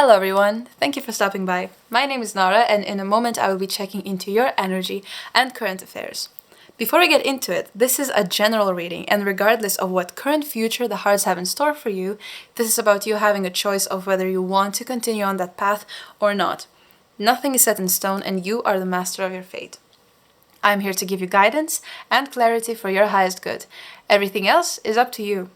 Hello everyone, thank you for stopping by. My name is Nara and in a moment I will be checking into your energy and current affairs. Before we get into it, this is a general reading and regardless of what current future the hearts have in store for you, this is about you having a choice of whether you want to continue on that path or not. Nothing is set in stone and you are the master of your fate. I'm here to give you guidance and clarity for your highest good. Everything else is up to you.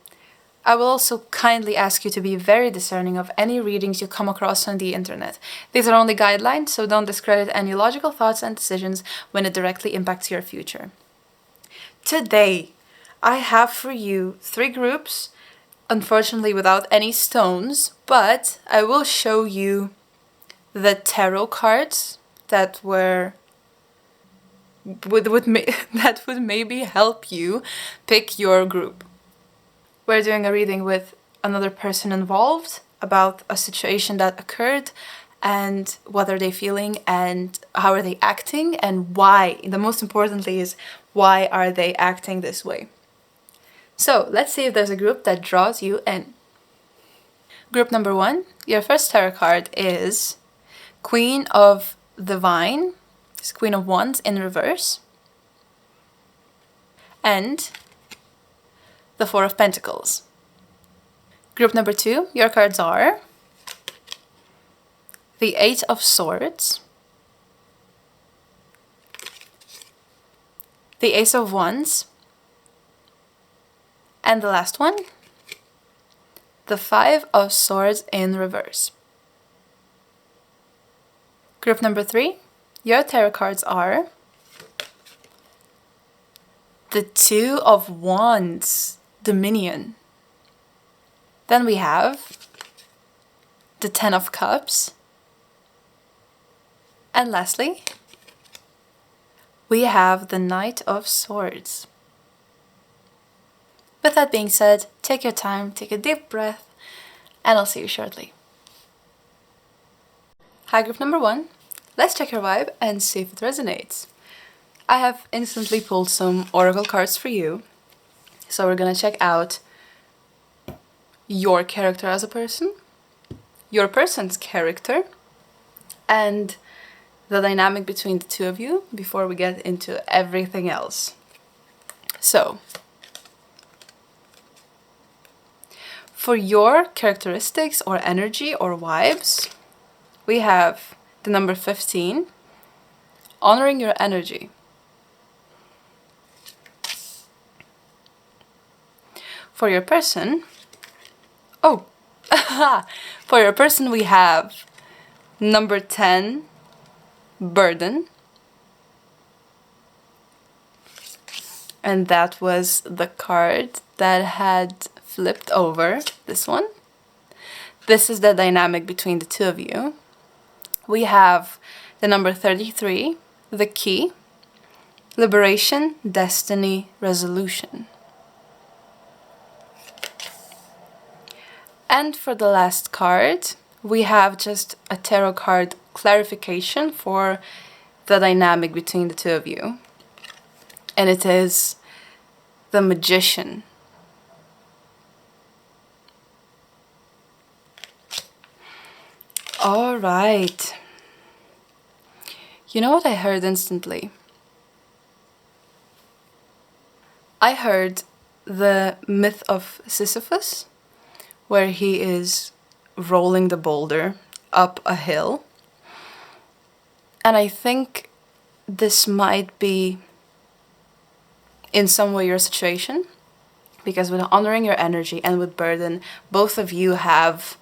I will also kindly ask you to be very discerning of any readings you come across on the internet. These are only guidelines, so don't discredit any logical thoughts and decisions when it directly impacts your future. Today, I have for you 3 groups, unfortunately without any stones, but I will show you the tarot cards that would maybe help you pick your group. We're doing a reading with another person involved about a situation that occurred and what are they feeling and how are they acting and why. The most importantly is why are they acting this way. So let's see if there's a group that draws you in. Group number 1, your first tarot card is Queen of the Vine, it's Queen of Wands in reverse, and the 4 of Pentacles. Group number 2, your cards are the 8 of Swords, the Ace of Wands, and the last one, the 5 of Swords in reverse. Group number 3, your tarot cards are the 2 of Wands, Dominion. Then we have the 10 of Cups. And lastly, we have the Knight of Swords. With that being said, take your time, take a deep breath, and I'll see you shortly. Hi, group number 1. Let's check your vibe and see if it resonates. I have instantly pulled some oracle cards for you. So we're gonna check out your character as a person, your person's character, and the dynamic between the two of you before we get into everything else. So, for your characteristics or energy or vibes, we have the number 15, honoring your energy. For your person, for your person we have number 10, burden. And that was the card that had flipped over, this one. This is the dynamic between the two of you. We have the number 33, the key, liberation, destiny, resolution. And for the last card, we have just a tarot card clarification for the dynamic between the two of you. And it is the Magician. All right. You know what I heard instantly? I heard the myth of Sisyphus, where he is rolling the boulder up a hill. And I think this might be in some way your situation, because with honoring your energy and with burden, both of you have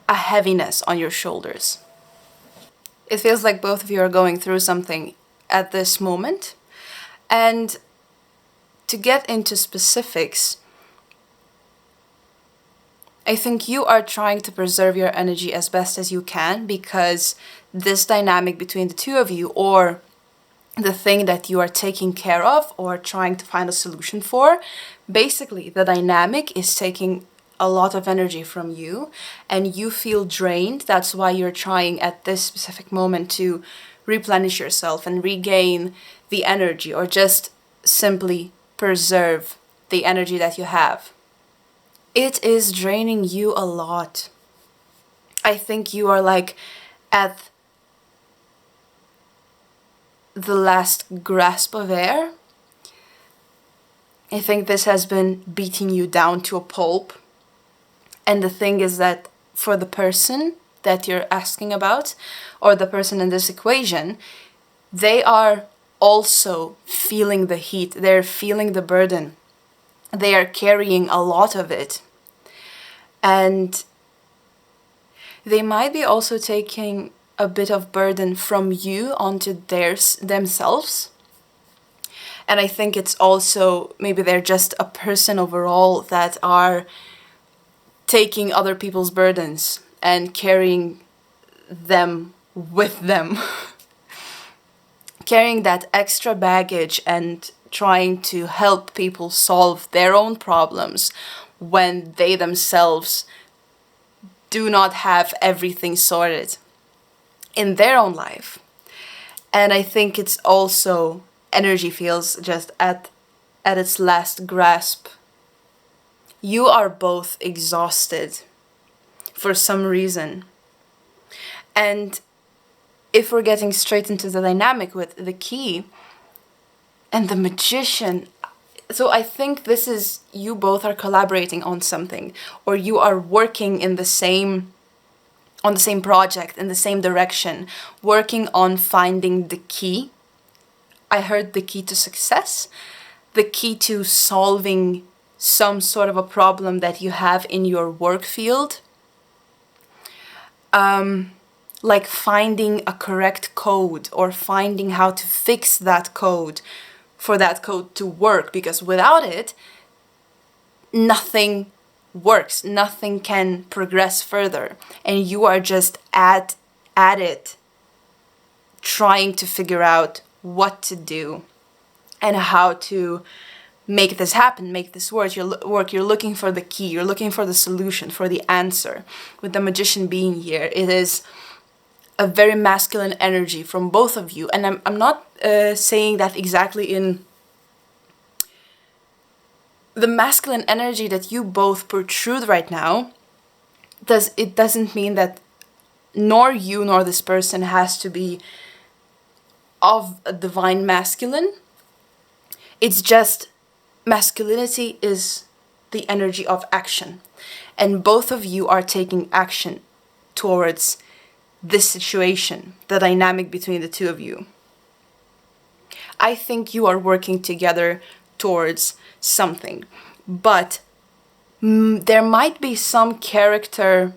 a heaviness on your shoulders. It feels like both of you are going through something at this moment. And to get into specifics, I think you are trying to preserve your energy as best as you can because this dynamic between the two of you, or the thing that you are taking care of or trying to find a solution for, basically the dynamic is taking a lot of energy from you and you feel drained. That's why you're trying at this specific moment to replenish yourself and regain the energy, or just simply preserve the energy that you have. It is draining you a lot. I think you are like at the last grasp of air. I think this has been beating you down to a pulp. And the thing is that for the person that you're asking about, or the person in this equation, they are also feeling the heat. They're feeling the burden. They are carrying a lot of it. And they might be also taking a bit of burden from you onto themselves. And I think it's also, maybe they're just a person overall that are taking other people's burdens and carrying them with them. Carrying that extra baggage and trying to help people solve their own problems when they themselves do not have everything sorted in their own life. And I think it's also, energy feels just at its last grasp. You are both exhausted for some reason. And if we're getting straight into the dynamic with the key and the magician, so I think this is, you both are collaborating on something, or you are working in on the same project, in the same direction, working on finding the key. I heard the key to success, the key to solving some sort of a problem that you have in your work field. Like finding a correct code, or finding how to fix that code for that code to work, because without it, nothing works, nothing can progress further, and you are just at it, trying to figure out what to do and how to make this happen, make this work. You're looking for the key, you're looking for the solution, for the answer. With the magician being here, it is a very masculine energy from both of you. And I'm not saying that exactly in the masculine energy that you both protrude right now. It doesn't mean that nor you nor this person has to be of a divine masculine. It's just masculinity is the energy of action. And both of you are taking action towards this situation, the dynamic between the two of you. I think you are working together towards something, but there might be some character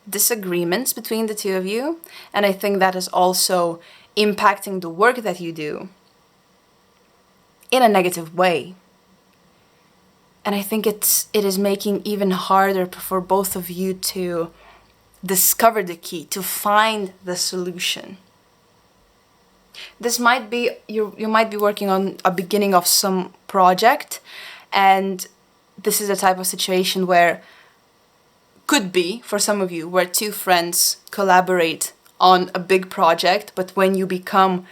disagreements between the two of you, and I think that is also impacting the work that you do in a negative way. And I think it is making even harder for both of you to discover the key, to find the solution. This might be, you might be working on a beginning of some project, and this is a type of situation where, could be for some of you, where two friends collaborate on a big project, but when you become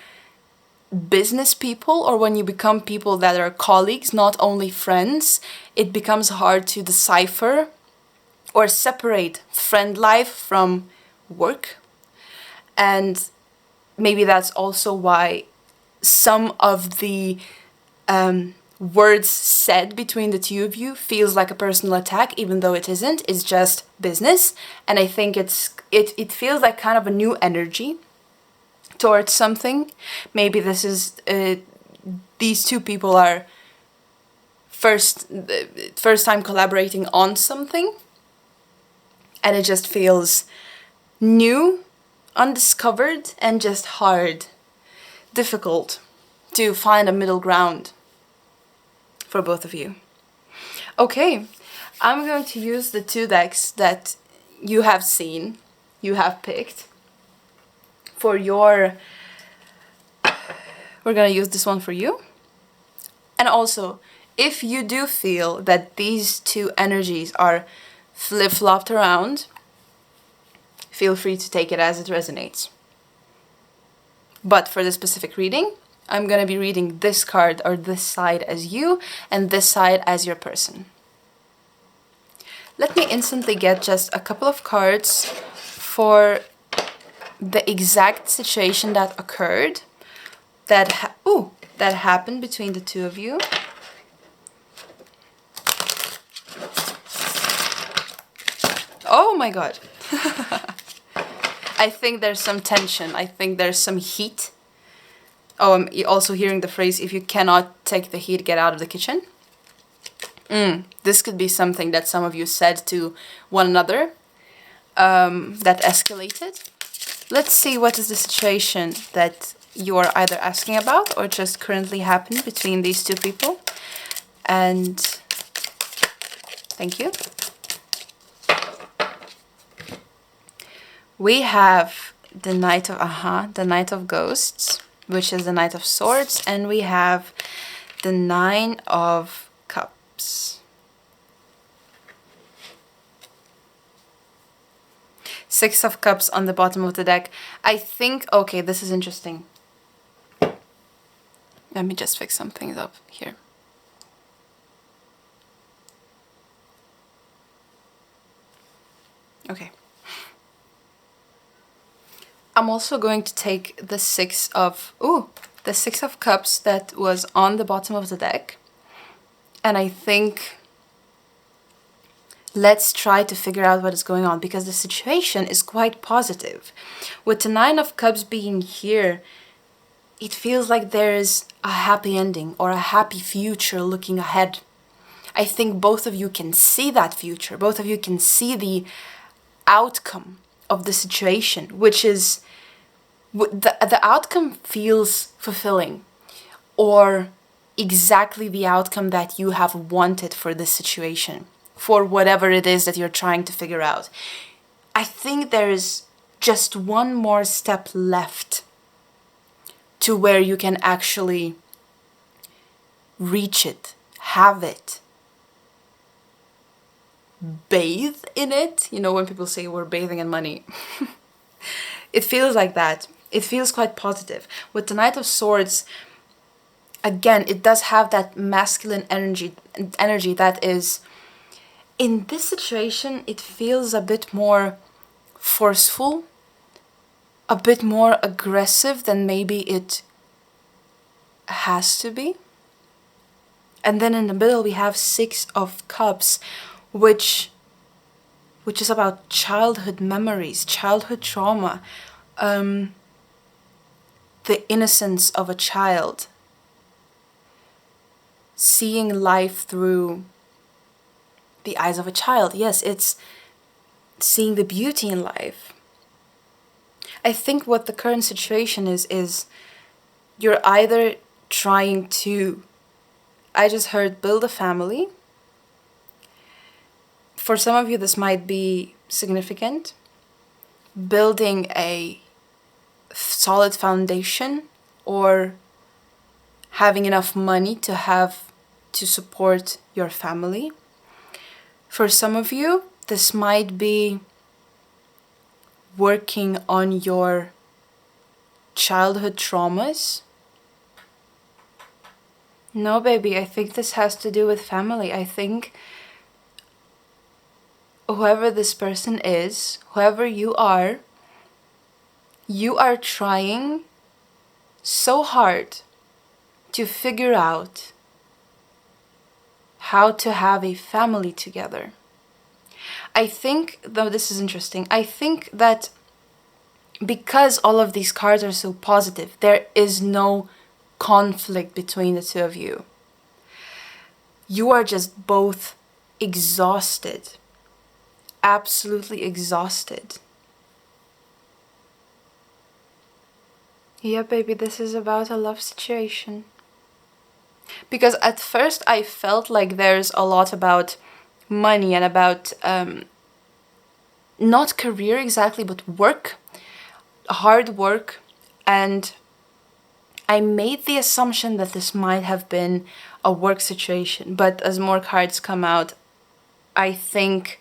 business people, or when you become people that are colleagues, not only friends, it becomes hard to decipher or separate friend life from work. And maybe that's also why some of the words said between the two of you feels like a personal attack, even though it isn't. It's just business. And I think it feels like kind of a new energy towards something. Maybe this is these two people are first time collaborating on something, and it just feels new, undiscovered, and just hard, difficult to find a middle ground for both of you. Okay, I'm going to use the two decks that you have seen, you have picked for your, we're gonna use this one for you. And also, if you do feel that these two energies are flip-flopped around, feel free to take it as it resonates. But for the specific reading, I'm gonna be reading this card, or this side, as you, and this side as your person. Let me instantly get just a couple of cards for the exact situation that occurred, that happened between the two of you. Oh my god. I think there's some tension. I think there's some heat. Oh, I'm also hearing the phrase, if you cannot take the heat, get out of the kitchen. This could be something that some of you said to one another that escalated. Let's see what is the situation that you are either asking about or just currently happened between these two people. And thank you. We have the Knight of Ghosts, which is the Knight of Swords, and we have the Nine of Cups. Six of Cups on the bottom of the deck. I think, okay, this is interesting. Let me just fix some things up here. Okay. I'm also going to take the Six of Cups that was on the bottom of the deck. And I think let's try to figure out what is going on, because the situation is quite positive. With the Nine of Cups being here, it feels like there is a happy ending or a happy future looking ahead. I think both of you can see that future. Both of you can see the outcome of the situation, which is the outcome feels fulfilling, or exactly the outcome that you have wanted for this situation, for whatever it is that you're trying to figure out. I think there is just one more step left to where you can actually reach it, have it, bathe in it. You know, when people say we're bathing in money. It feels like that. It feels quite positive. With the Knight of Swords, again, it does have that masculine energy that is, in this situation, it feels a bit more forceful, a bit more aggressive than maybe it has to be. And then in the middle we have Six of Cups, which is about childhood memories, childhood trauma, the innocence of a child, seeing life through the eyes of a child. Yes, it's seeing the beauty in life. I think what the current situation is you're either trying to, I just heard, build a family. For some of you, this might be significant. Building a solid foundation, or having enough money to support your family. For some of you, this might be working on your childhood traumas. No, baby, I think this has to do with family. I think whoever this person is, whoever you are trying so hard to figure out how to have a family together. I think, though this is interesting, I think that because all of these cards are so positive, there is no conflict between the two of you. You are just both exhausted, absolutely exhausted. Yeah, baby, this is about a love situation. Because at first I felt like there's a lot about money and about not career exactly, but work, hard work. And I made the assumption that this might have been a work situation. But as more cards come out, I think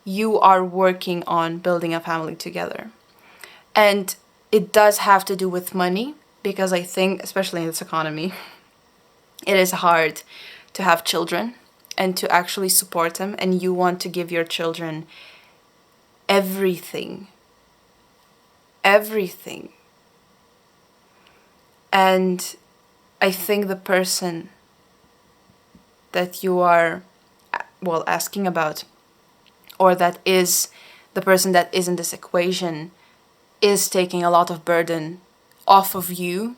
you are working on building a family together. And it does have to do with money, because I think, especially in this economy, it is hard to have children. and to actually support them, and you want to give your children everything. Everything. And I think the person that you are, well, asking about, or that is the person that is in this equation, is taking a lot of burden off of you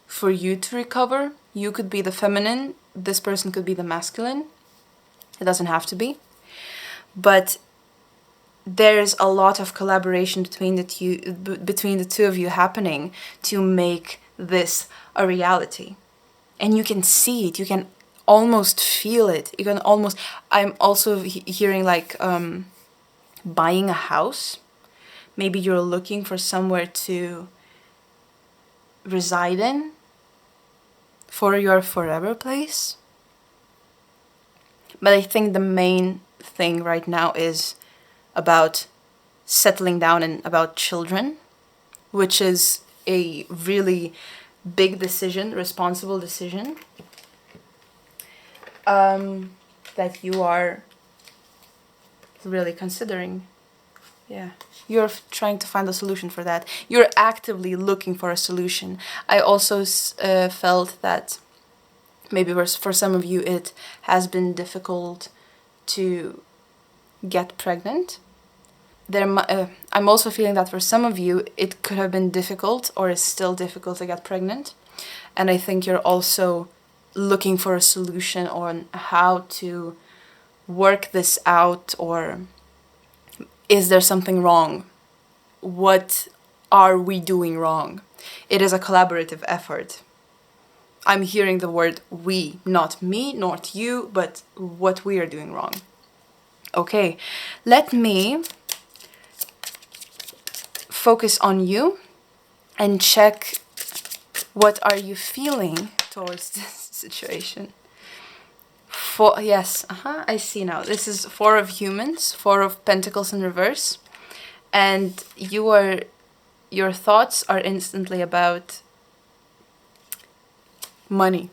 for you to recover. You could be the feminine, this person could be the masculine. It doesn't have to be. But there's a lot of collaboration between the two of you happening to make this a reality. And you can see it, you can almost feel it. You can almost, I'm also hearing like buying a house. Maybe you're looking for somewhere to reside in for your forever place. But I think the main thing right now is about settling down and about children, which is a really big decision, responsible decision, that you are really considering. Yeah, you're trying to find a solution for that. You're actively looking for a solution. I also felt that maybe for some of you it has been difficult to get pregnant. I'm also feeling that for some of you it could have been difficult or is still difficult to get pregnant. And I think you're also looking for a solution on how to work this out, or is there something wrong? What are we doing wrong? It is a collaborative effort. I'm hearing the word we, not me, not you, but what we are doing wrong. Okay, let me focus on you and check what are you feeling towards this situation. Yes, I see now. This is 4 of humans, 4 of pentacles in reverse. And your thoughts are instantly about money.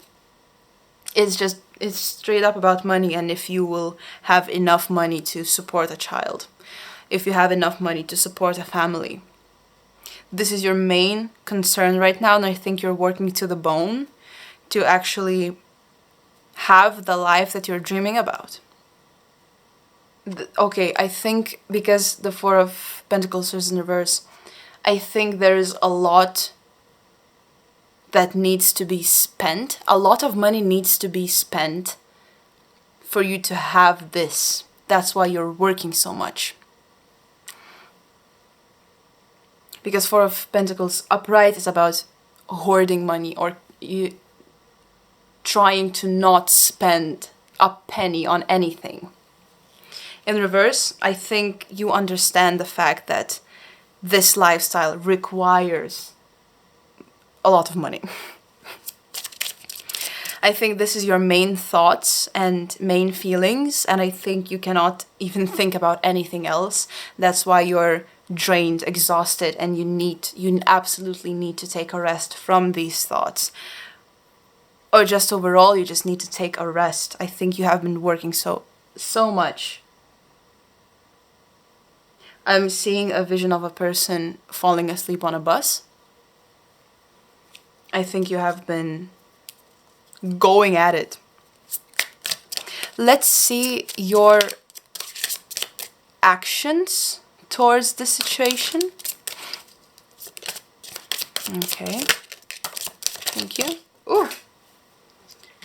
It's straight up about money, and if you will have enough money to support a child. If you have enough money to support a family. This is your main concern right now, and I think you're working to the bone to actually have the life that you're dreaming about. Okay, I think because the 4 of Pentacles is in reverse, I think there is a lot that needs to be spent. A lot of money needs to be spent for you to have this. That's why you're working so much. Because 4 of Pentacles upright is about hoarding money, or you trying to not spend a penny on anything. In reverse, I think you understand the fact that this lifestyle requires a lot of money. I think this is your main thoughts and main feelings, and I think you cannot even think about anything else. That's why you're drained, exhausted, and you absolutely need to take a rest from these thoughts. Or just overall, you just need to take a rest. I think you have been working so much. I'm seeing a vision of a person falling asleep on a bus. I think you have been going at it. Let's see your actions towards the situation. Okay. Thank you. Ooh.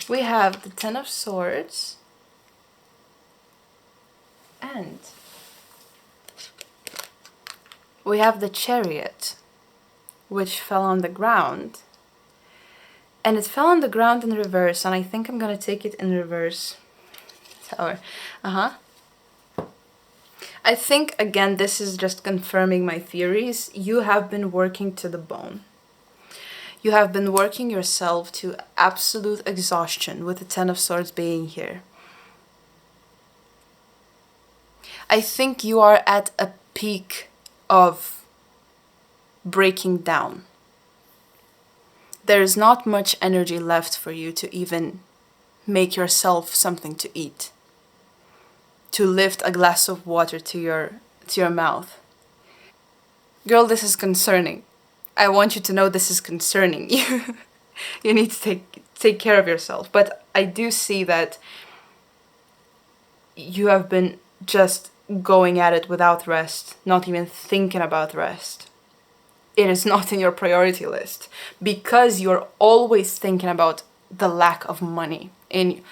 We have the 10 of Swords. And we have the Chariot, which fell on the ground. And it fell on the ground in reverse, and I think I'm gonna take it in reverse. Tower. I think, again, this is just confirming my theories. You have been working to the bone. You have been working yourself to absolute exhaustion with the 10 of Swords being here. I think you are at a peak of breaking down. There is not much energy left for you to even make yourself something to eat, to lift a glass of water to your mouth. Girl, this is concerning. I want you to know this is concerning. You need to take care of yourself. But I do see that you have been just going at it without rest, not even thinking about rest. It is not in your priority list because you're always thinking about the lack of money in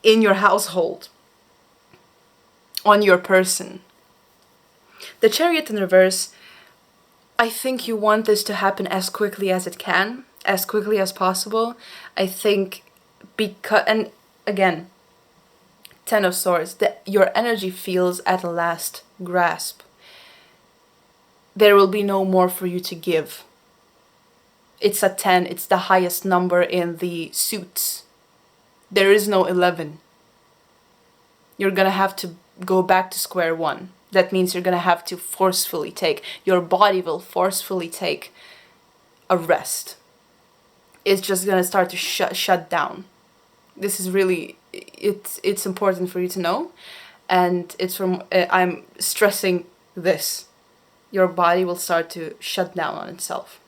your household, on your person. The Chariot in reverse, I think you want this to happen as quickly as it can, as quickly as possible. I think because, and again, Ten of Swords, your energy feels at a last grasp. There will be no more for you to give. It's a 10, it's the highest number in the suits. There is no 11. You're gonna have to go back to square one. That means you're gonna have to forcefully take, your body will forcefully take a rest. It's just gonna start to shut down. This is really, it's important for you to know. And it's from, I'm stressing this. Your body will start to shut down on itself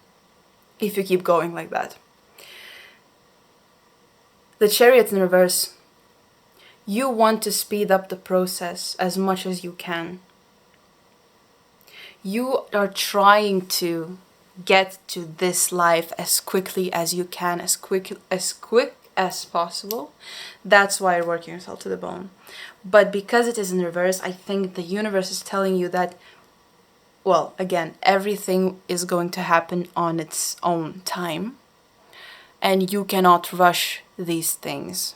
if you keep going like that. The Chariot in reverse, you want to speed up the process as much as you can. You are trying to get to this life as quickly as you can, as quick as possible. That's why you're working yourself to the bone. But because it is in reverse, I think the universe is telling you that, well, again, everything is going to happen on its own time. And you cannot rush these things.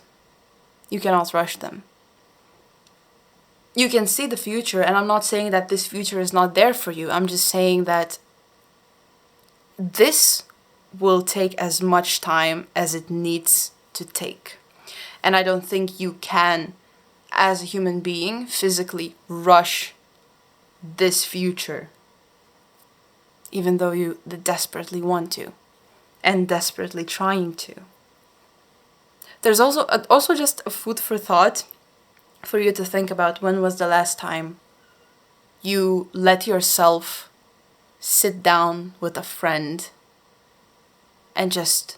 You cannot rush them. You can see the future, and I'm not saying that this future is not there for you. I'm just saying that this will take as much time as it needs to take. And I don't think you can, as a human being, physically rush this future, even though you desperately want to and desperately trying to. There's also just a food for thought for you to think about. When was the last time you let yourself sit down with a friend and just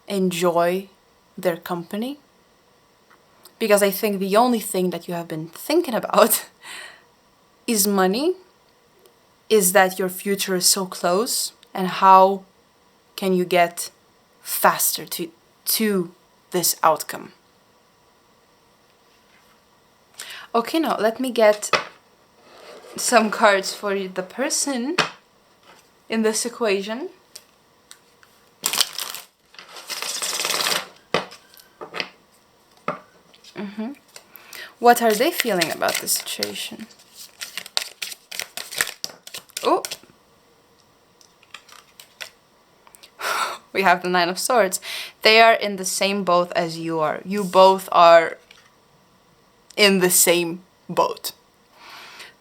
enjoy their company? Because I think the only thing that you have been thinking about is money, is that your future is so close, and how can you get faster to this outcome. Okay, now let me get some cards for the person in this equation. What are they feeling about the situation? Oh! We have the Nine of Swords. They are in the same boat as you are. You both are in the same boat.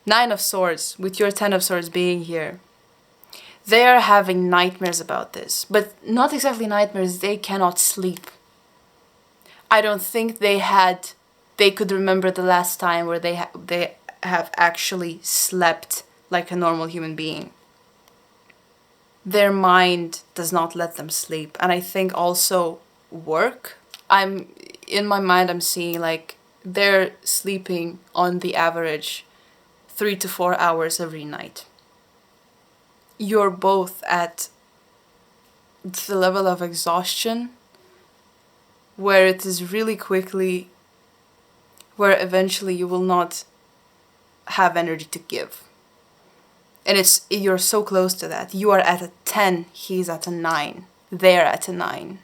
Nine of Swords, with your Ten of Swords being here. They are having nightmares about this. But not exactly nightmares, they cannot sleep. I don't think they could remember the last time where they have actually slept like a normal human being. Their mind does not let them sleep. And I think also work. In my mind, I'm seeing like they're sleeping on the average 3 to 4 hours every night. You're both at the level of exhaustion where it is really quickly, where eventually you will not have energy to give. And you're so close to that. You are at a 10, he's at a 9. They're at a 9.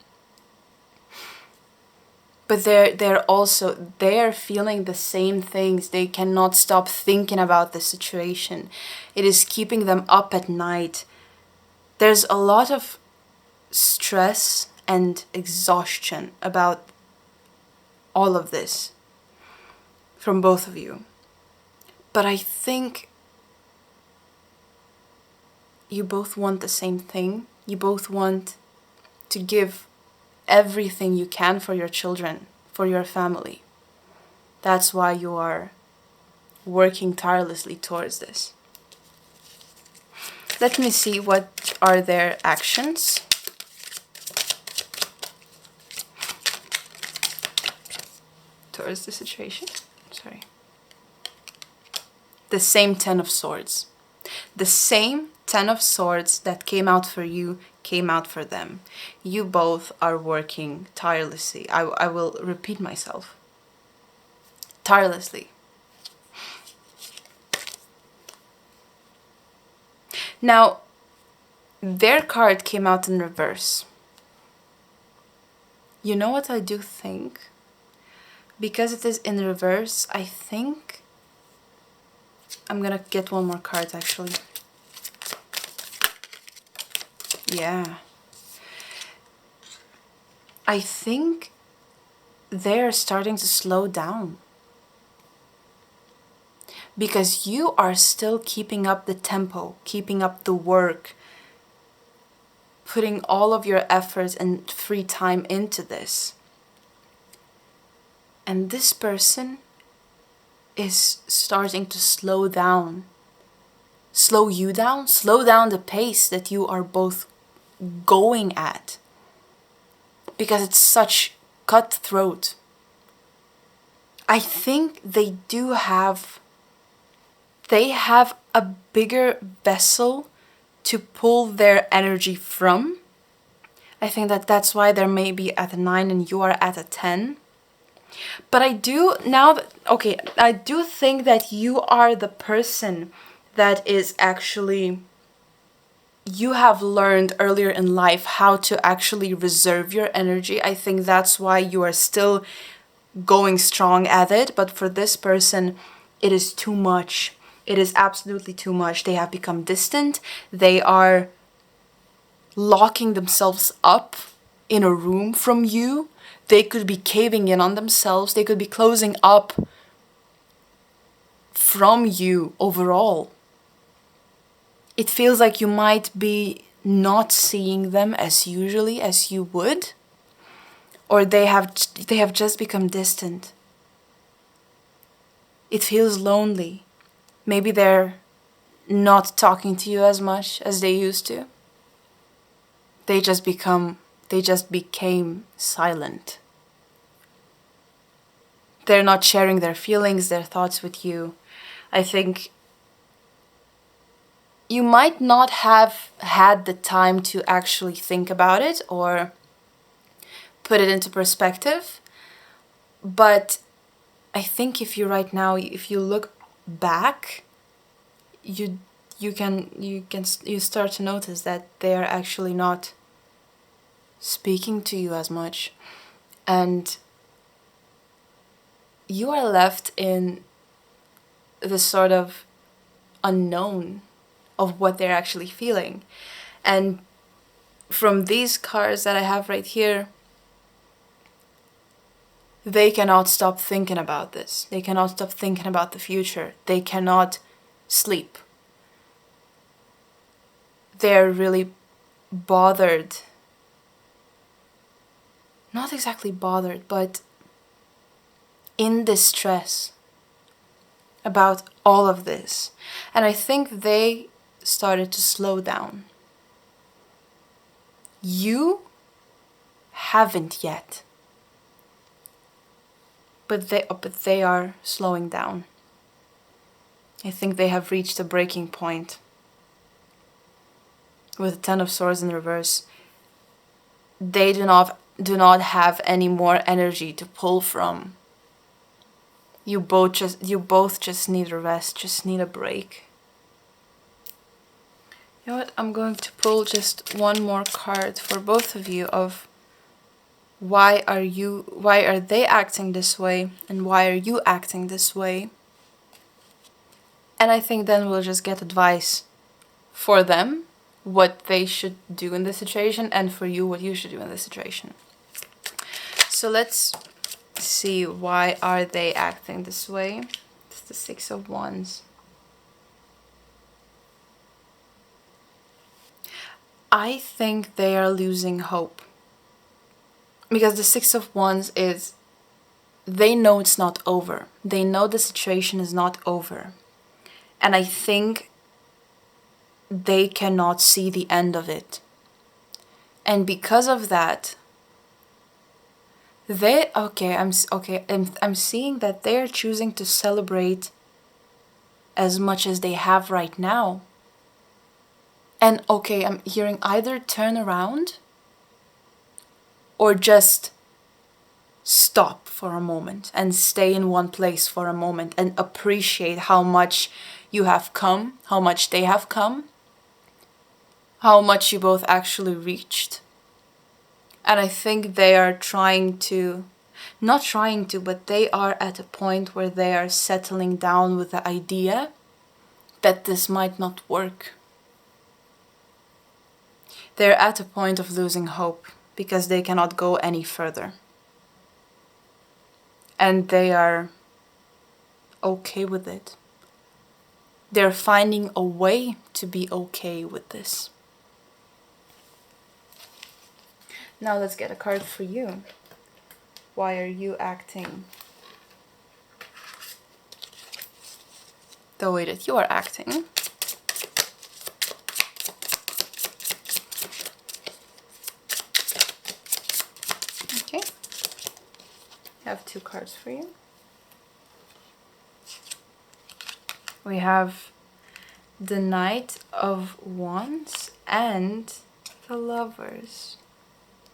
But they're feeling the same things. They cannot stop thinking about the situation. It is keeping them up at night. There's a lot of stress and exhaustion about all of this from both of you. But I think you both want the same thing. You both want to give everything you can for your children, for your family. That's why you are working tirelessly towards this. Let me see what are their actions. Towards the situation. Sorry. The same 10 of swords. The same 10 of swords that came out for you came out for them. You both are working tirelessly. I will repeat myself. Tirelessly. Now, their card came out in reverse. You know what I do think? Because it is in reverse, I think I'm gonna get one more card actually. Yeah. I think they're starting to slow down. Because you are still keeping up the tempo, keeping up the work, putting all of your efforts and free time into this. And this person is starting to slow down. Slow you down? Slow down the pace that you are both going at. Because it's such cutthroat. I think they have a bigger vessel to pull their energy from. I think that's why they're maybe at a 9 and you are at a 10. But I do think that you are the person that is actually, you have learned earlier in life how to actually reserve your energy. I think that's why you are still going strong at it. But for this person, it is too much. It is absolutely too much. They have become distant. They are locking themselves up in a room from you. They could be caving in on themselves. They could be closing up from you overall. It feels like you might be not seeing them as usually as you would. Or they have just become distant. It feels lonely. Maybe they're not talking to you as much as they used to. They just became silent. They're not sharing their feelings, their thoughts with you. I think you might not have had the time to actually think about it or put it into perspective. But I think if you look back, you start to notice that they are actually not speaking to you as much, and you are left in this sort of unknown of what they're actually feeling. And from these cards that I have right here, they cannot stop thinking about this. They cannot stop thinking about the future. They cannot sleep. They're really bothered. Not exactly bothered, but in distress about all of this. And I think they started to slow down. You haven't yet. But they are slowing down. I think they have reached a breaking point. With the 10 of Swords in reverse, they do not have any more energy to pull from. You both just need a rest, just need a break. You know what? I'm going to pull just one more card for both of you of why are they acting this way and why are you acting this way? And I think then we'll just get advice for them, what they should do in this situation, and for you, what you should do in this situation. So let's see, why are they acting this way? It's the 6 of Wands. I think they are losing hope. Because the Six of Wands is, they know it's not over. They know the situation is not over. And I think they cannot see the end of it. And because of that, I'm seeing that they are choosing to celebrate as much as they have right now. And I'm hearing either turn around or just stop for a moment and stay in one place for a moment and appreciate how much you have come, how much they have come, how much you both actually reached. And I think they are but they are at a point where they are settling down with the idea that this might not work. They're at a point of losing hope because they cannot go any further. And they are okay with it. They're finding a way to be okay with this. Now let's get a card for you. Why are you acting the way that you are acting? Okay. I have 2 cards for you. We have the Knight of Wands and the Lovers.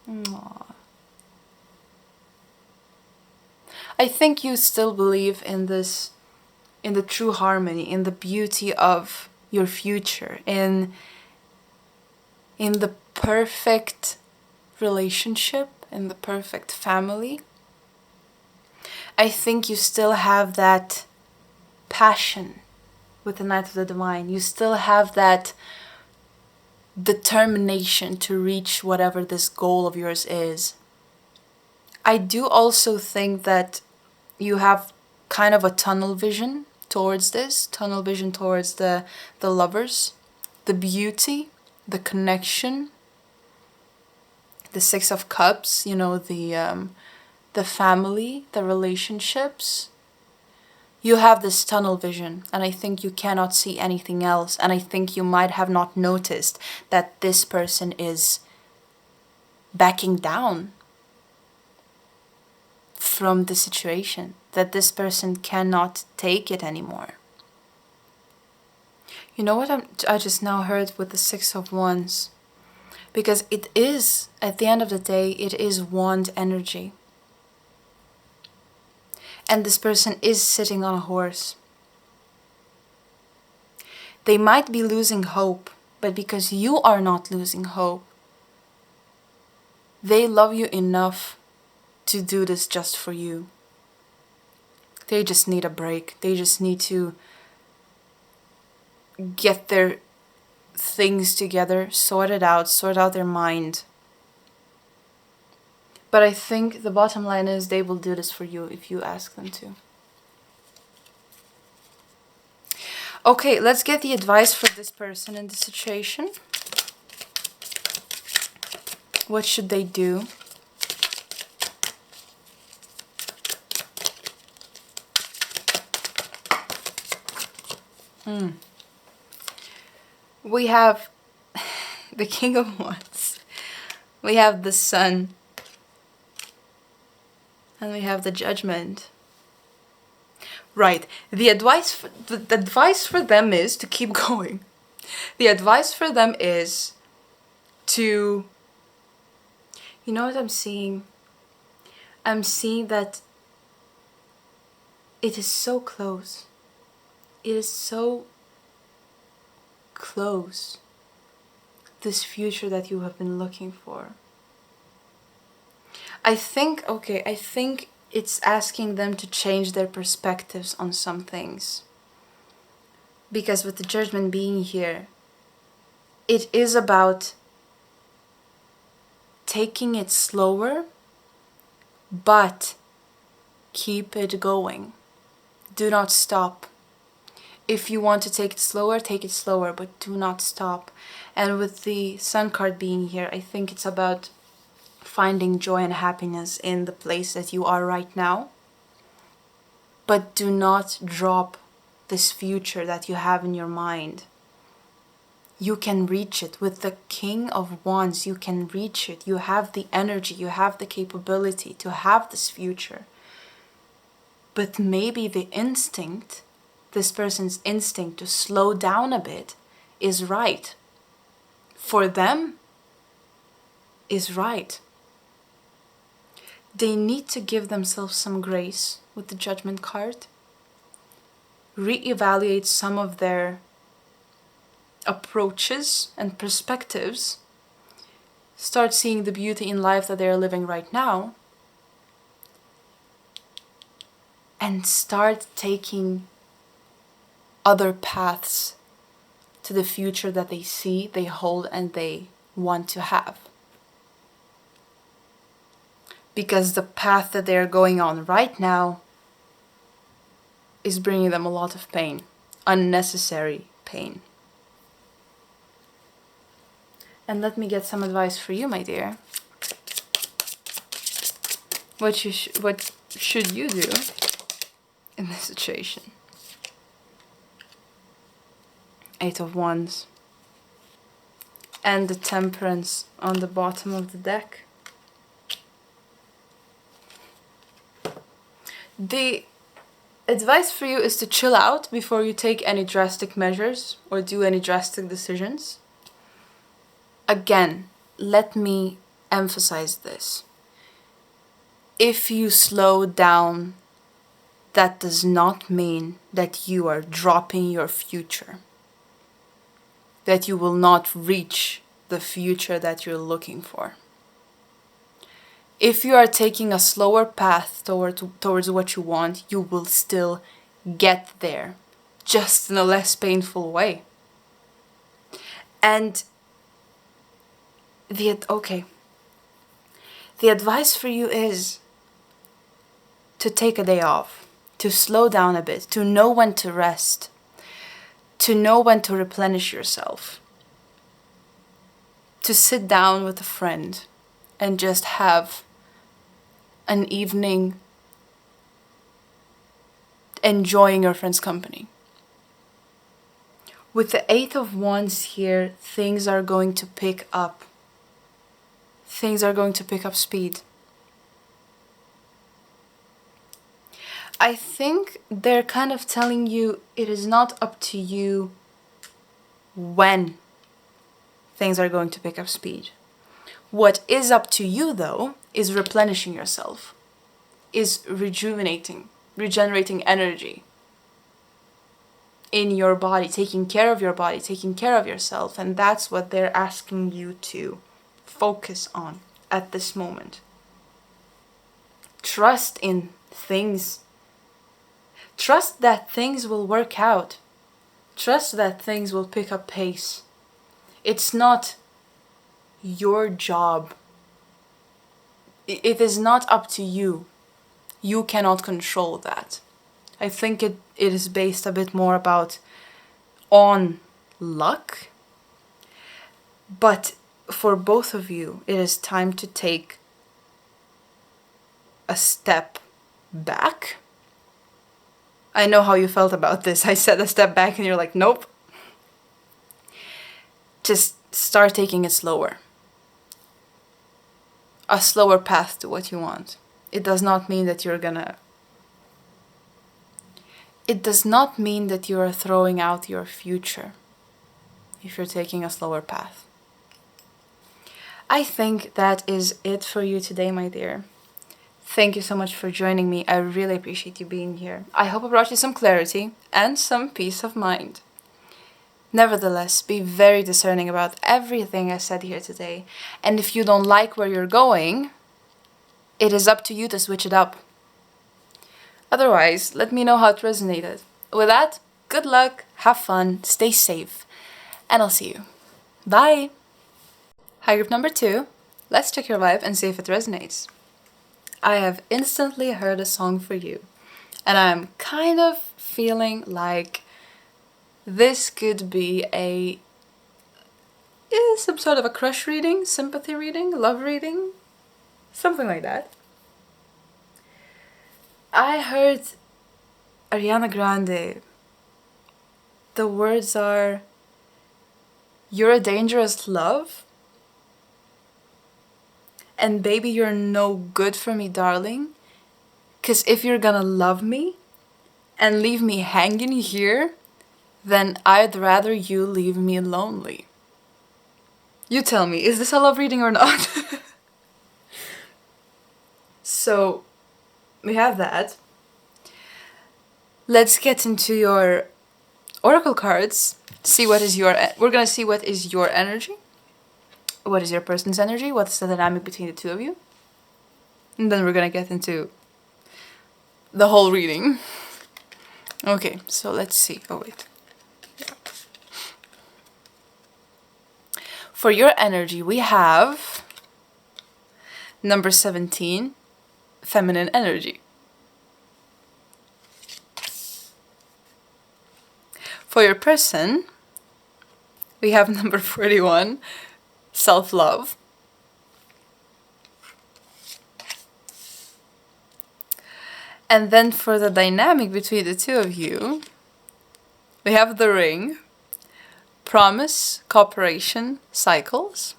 Aww. I think you still believe in this, in the true harmony, in the beauty of your future, in the perfect relationship, in the perfect family. I think you still have that passion with the Knight of the Divine. You still have that determination to reach whatever this goal of yours is. I do also think that you have kind of a tunnel vision towards this, tunnel vision towards the lovers, the beauty, the connection, the Six of Cups, you know, the family, the relationships. You have this tunnel vision, and I think you cannot see anything else. And I think you might have not noticed that this person is backing down from the situation, that this person cannot take it anymore. You know what I just now heard with the Six of Wands? Because it is, at the end of the day, it is wand energy. And this person is sitting on a horse. They might be losing hope, but because you are not losing hope, they love you enough to do this just for you. They just need a break. They just need to get their things together, sort out their mind. But I think the bottom line is they will do this for you if you ask them to. Okay, let's get the advice for this person in this situation. What should they do? We have the King of Wands. We have the Sun. And we have the Judgment. Right. The advice for them is to keep going. The advice for them is to... You know what I'm seeing? I'm seeing that it is so close. It is so close. This future that you have been looking for. I think it's asking them to change their perspectives on some things. Because with the Judgment being here, it is about taking it slower, but keep it going. Do not stop. If you want to take it slower, but do not stop. And with the Sun card being here, I think it's about finding joy and happiness in the place that you are right now. But do not drop this future that you have in your mind. You can reach it. With the King of Wands, you can reach it. You have the energy, you have the capability to have this future. But maybe the instinct, this person's instinct to slow down a bit, is right. For them, is right. They need to give themselves some grace with the Judgment card. Reevaluate some of their approaches and perspectives. Start seeing the beauty in life that they are living right now. And start taking other paths to the future that they see, they hold, and they want to have. Because the path that they're going on right now is bringing them a lot of pain, unnecessary pain. And let me get some advice for you, my dear. What should you do in this situation? 8 of Wands. And the Temperance on the bottom of the deck. The advice for you is to chill out before you take any drastic measures or do any drastic decisions. Again, let me emphasize this. If you slow down, that does not mean that you are dropping your future. That you will not reach the future that you're looking for. If you are taking a slower path towards what you want, you will still get there, just in a less painful way. And the advice for you is to take a day off, to slow down a bit, to know when to rest, to know when to replenish yourself, to sit down with a friend and just have an evening enjoying your friend's company. With the 8 of Wands here, things are going to pick up. Things are going to pick up speed. I think they're kind of telling you it is not up to you when things are going to pick up speed. What is up to you, though, is replenishing yourself, is regenerating energy in your body, taking care of your body, taking care of yourself. And that's what they're asking you to focus on at this moment. Trust in things. Trust that things will work out. Trust that things will pick up pace. It's not your job. It is not up to you. You cannot control that. I think it is based a bit more on luck. But for both of you, it is time to take a step back. I know how you felt about this. I said a step back and you're like, nope. Just start taking it slower. A slower path to what you want. It does not mean that It does not mean that you are throwing out your future if you're taking a slower path. I think that is it for you today, my dear. Thank you so much for joining me. I really appreciate you being here. I hope I brought you some clarity and some peace of mind. Nevertheless, be very discerning about everything I said here today. And if you don't like where you're going, it is up to you to switch it up. Otherwise, let me know how it resonated. With that, good luck, have fun, stay safe, and I'll see you. Bye! Hi, group number 2. Let's check your vibe and see if it resonates. I have instantly heard a song for you, and I'm kind of feeling like this could be some sort of a crush reading, sympathy reading, love reading. Something like that. I heard Ariana Grande. The words are, "You're a dangerous love. And baby, you're no good for me, darling. 'Cause if you're gonna love me and leave me hanging here, then I'd rather you leave me lonely." You tell me, is this a love reading or not? So, we have that. Let's get into your oracle cards. We're gonna see what is your energy. What is your person's energy? What's the dynamic between the two of you? And then we're gonna get into the whole reading. Okay, so let's see. Oh, wait. For your energy, we have number 17, feminine energy. For your person, we have number 41, self-love. And then for the dynamic between the two of you, we have the ring, promise, cooperation, cycles.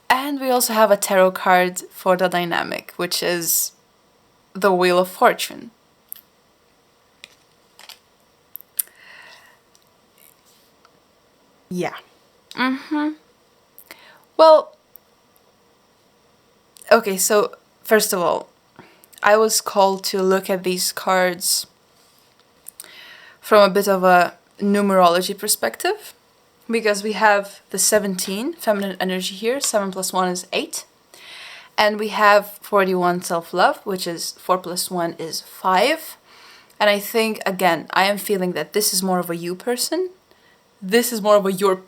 And we also have a tarot card for the dynamic, which is the Wheel of Fortune. Yeah. Well, okay, so first of all, I was called to look at these cards from a bit of a numerology perspective, because we have the 17, feminine energy here, 7 plus 1 is 8. And we have 41, self-love, which is 4 plus 1 is 5. And I think, again, I am feeling that this is more of a you person. This is more of a your...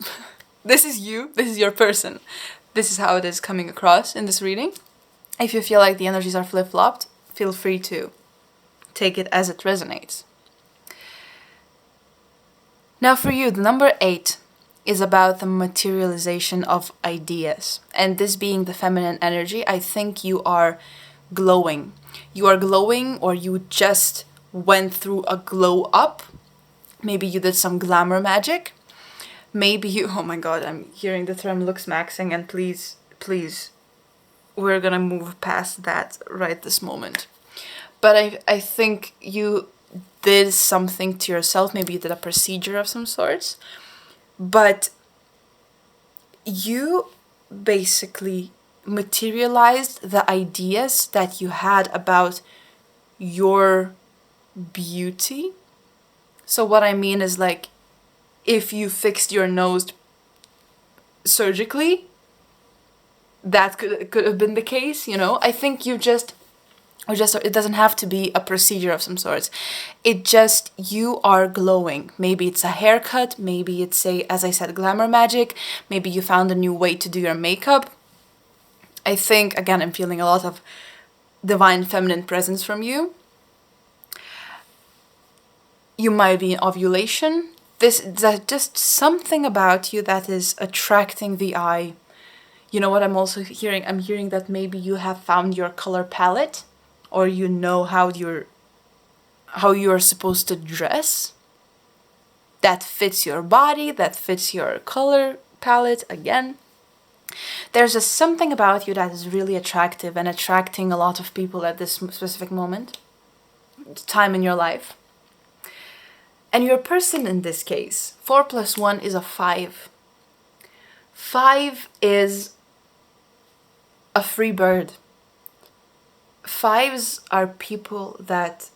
This is you, this is your person. This is how it is coming across in this reading. If you feel like the energies are flip-flopped, feel free to take it as it resonates. Now for you, the number 8 is about the materialization of ideas. And this being the feminine energy, I think you are glowing. You are glowing, or you just went through a glow up. Maybe you did some glamour magic. Maybe you... Oh my god, I'm hearing the term looks maxing, and please, we're gonna move past that right this moment. But I think you did something to yourself. Maybe you did a procedure of some sorts. But you basically materialized the ideas that you had about your beauty. So what I mean is, like, if you fixed your nose surgically, that could have been the case, you know? I think you just, it doesn't have to be a procedure of some sorts. It just, you are glowing. Maybe it's a haircut, maybe it's as I said, glamour magic, maybe you found a new way to do your makeup. I think, again, I'm feeling a lot of divine feminine presence from you. You might be in ovulation. There's just something about you that is attracting the eye. You know what I'm also hearing? I'm hearing that maybe you have found your color palette, or you know how you're supposed to dress. That fits your body, that fits your color palette again. There's just something about you that is really attractive and attracting a lot of people at this specific moment, time in your life. And your person in this case, 4 plus 1 is a 5. 5 is a free bird. 5s are people that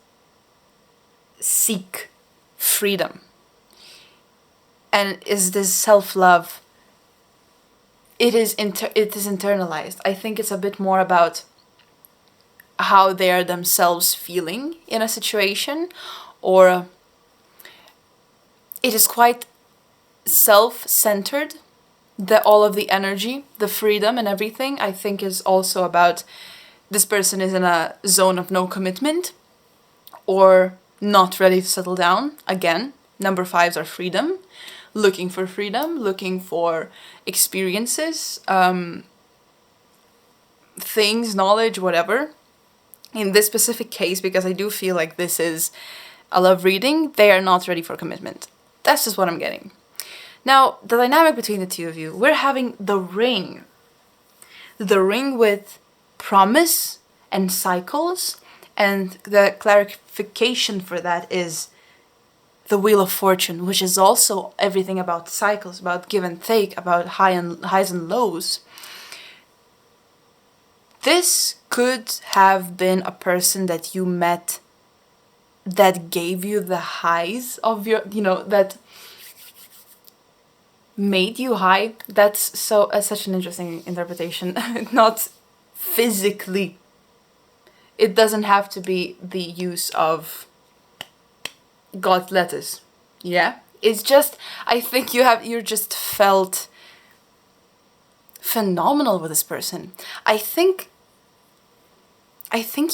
seek freedom. And is this self-love? It is internalized. I think it's a bit more about how they are themselves feeling in a situation, or it is quite self-centered. All of the energy, the freedom and everything, I think is also about this person is in a zone of no commitment or not ready to settle down. Again, number 5s are freedom. looking for freedom, looking for experiences, things, knowledge, whatever. In this specific case, because I do feel like this is a love reading, they are not ready for commitment. That's just what I'm getting. Now, the dynamic between the two of you, we're having the ring. The ring with promise and cycles, and the clarification for that is the Wheel of Fortune, which is also everything about cycles, about give and take, about highs and lows. This could have been a person that you met that gave you the highs of your, that made you high. That's such an interesting interpretation. Not physically. It doesn't have to be the use of God's letters. Yeah? It's just, I think you're just felt phenomenal with this person. I think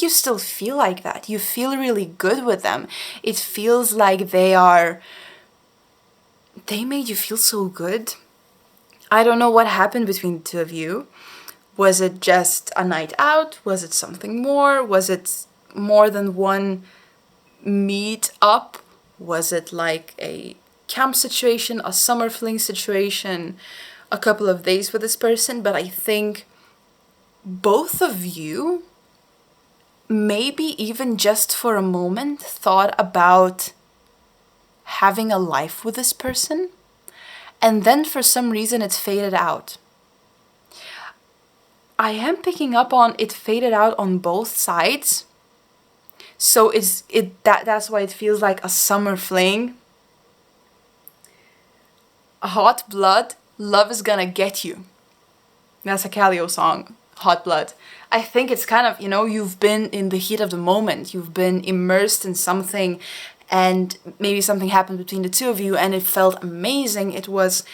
you still feel like that. You feel really good with them. It feels like they made you feel so good. I don't know what happened between the two of you. Was it just a night out? Was it something more? Was it more than one meet up? Was it like a camp situation, a summer fling situation, a couple of days with this person? But I think both of you, maybe even just for a moment, thought about having a life with this person, and then for some reason it faded out. I am picking up on it faded out on both sides. So that's why it feels like a summer fling. Hot blood, love is gonna get you. That's a KALEO song, Hot Blood. I think it's kind of, you've been in the heat of the moment. You've been immersed in something, and maybe something happened between the two of you and it felt amazing. It was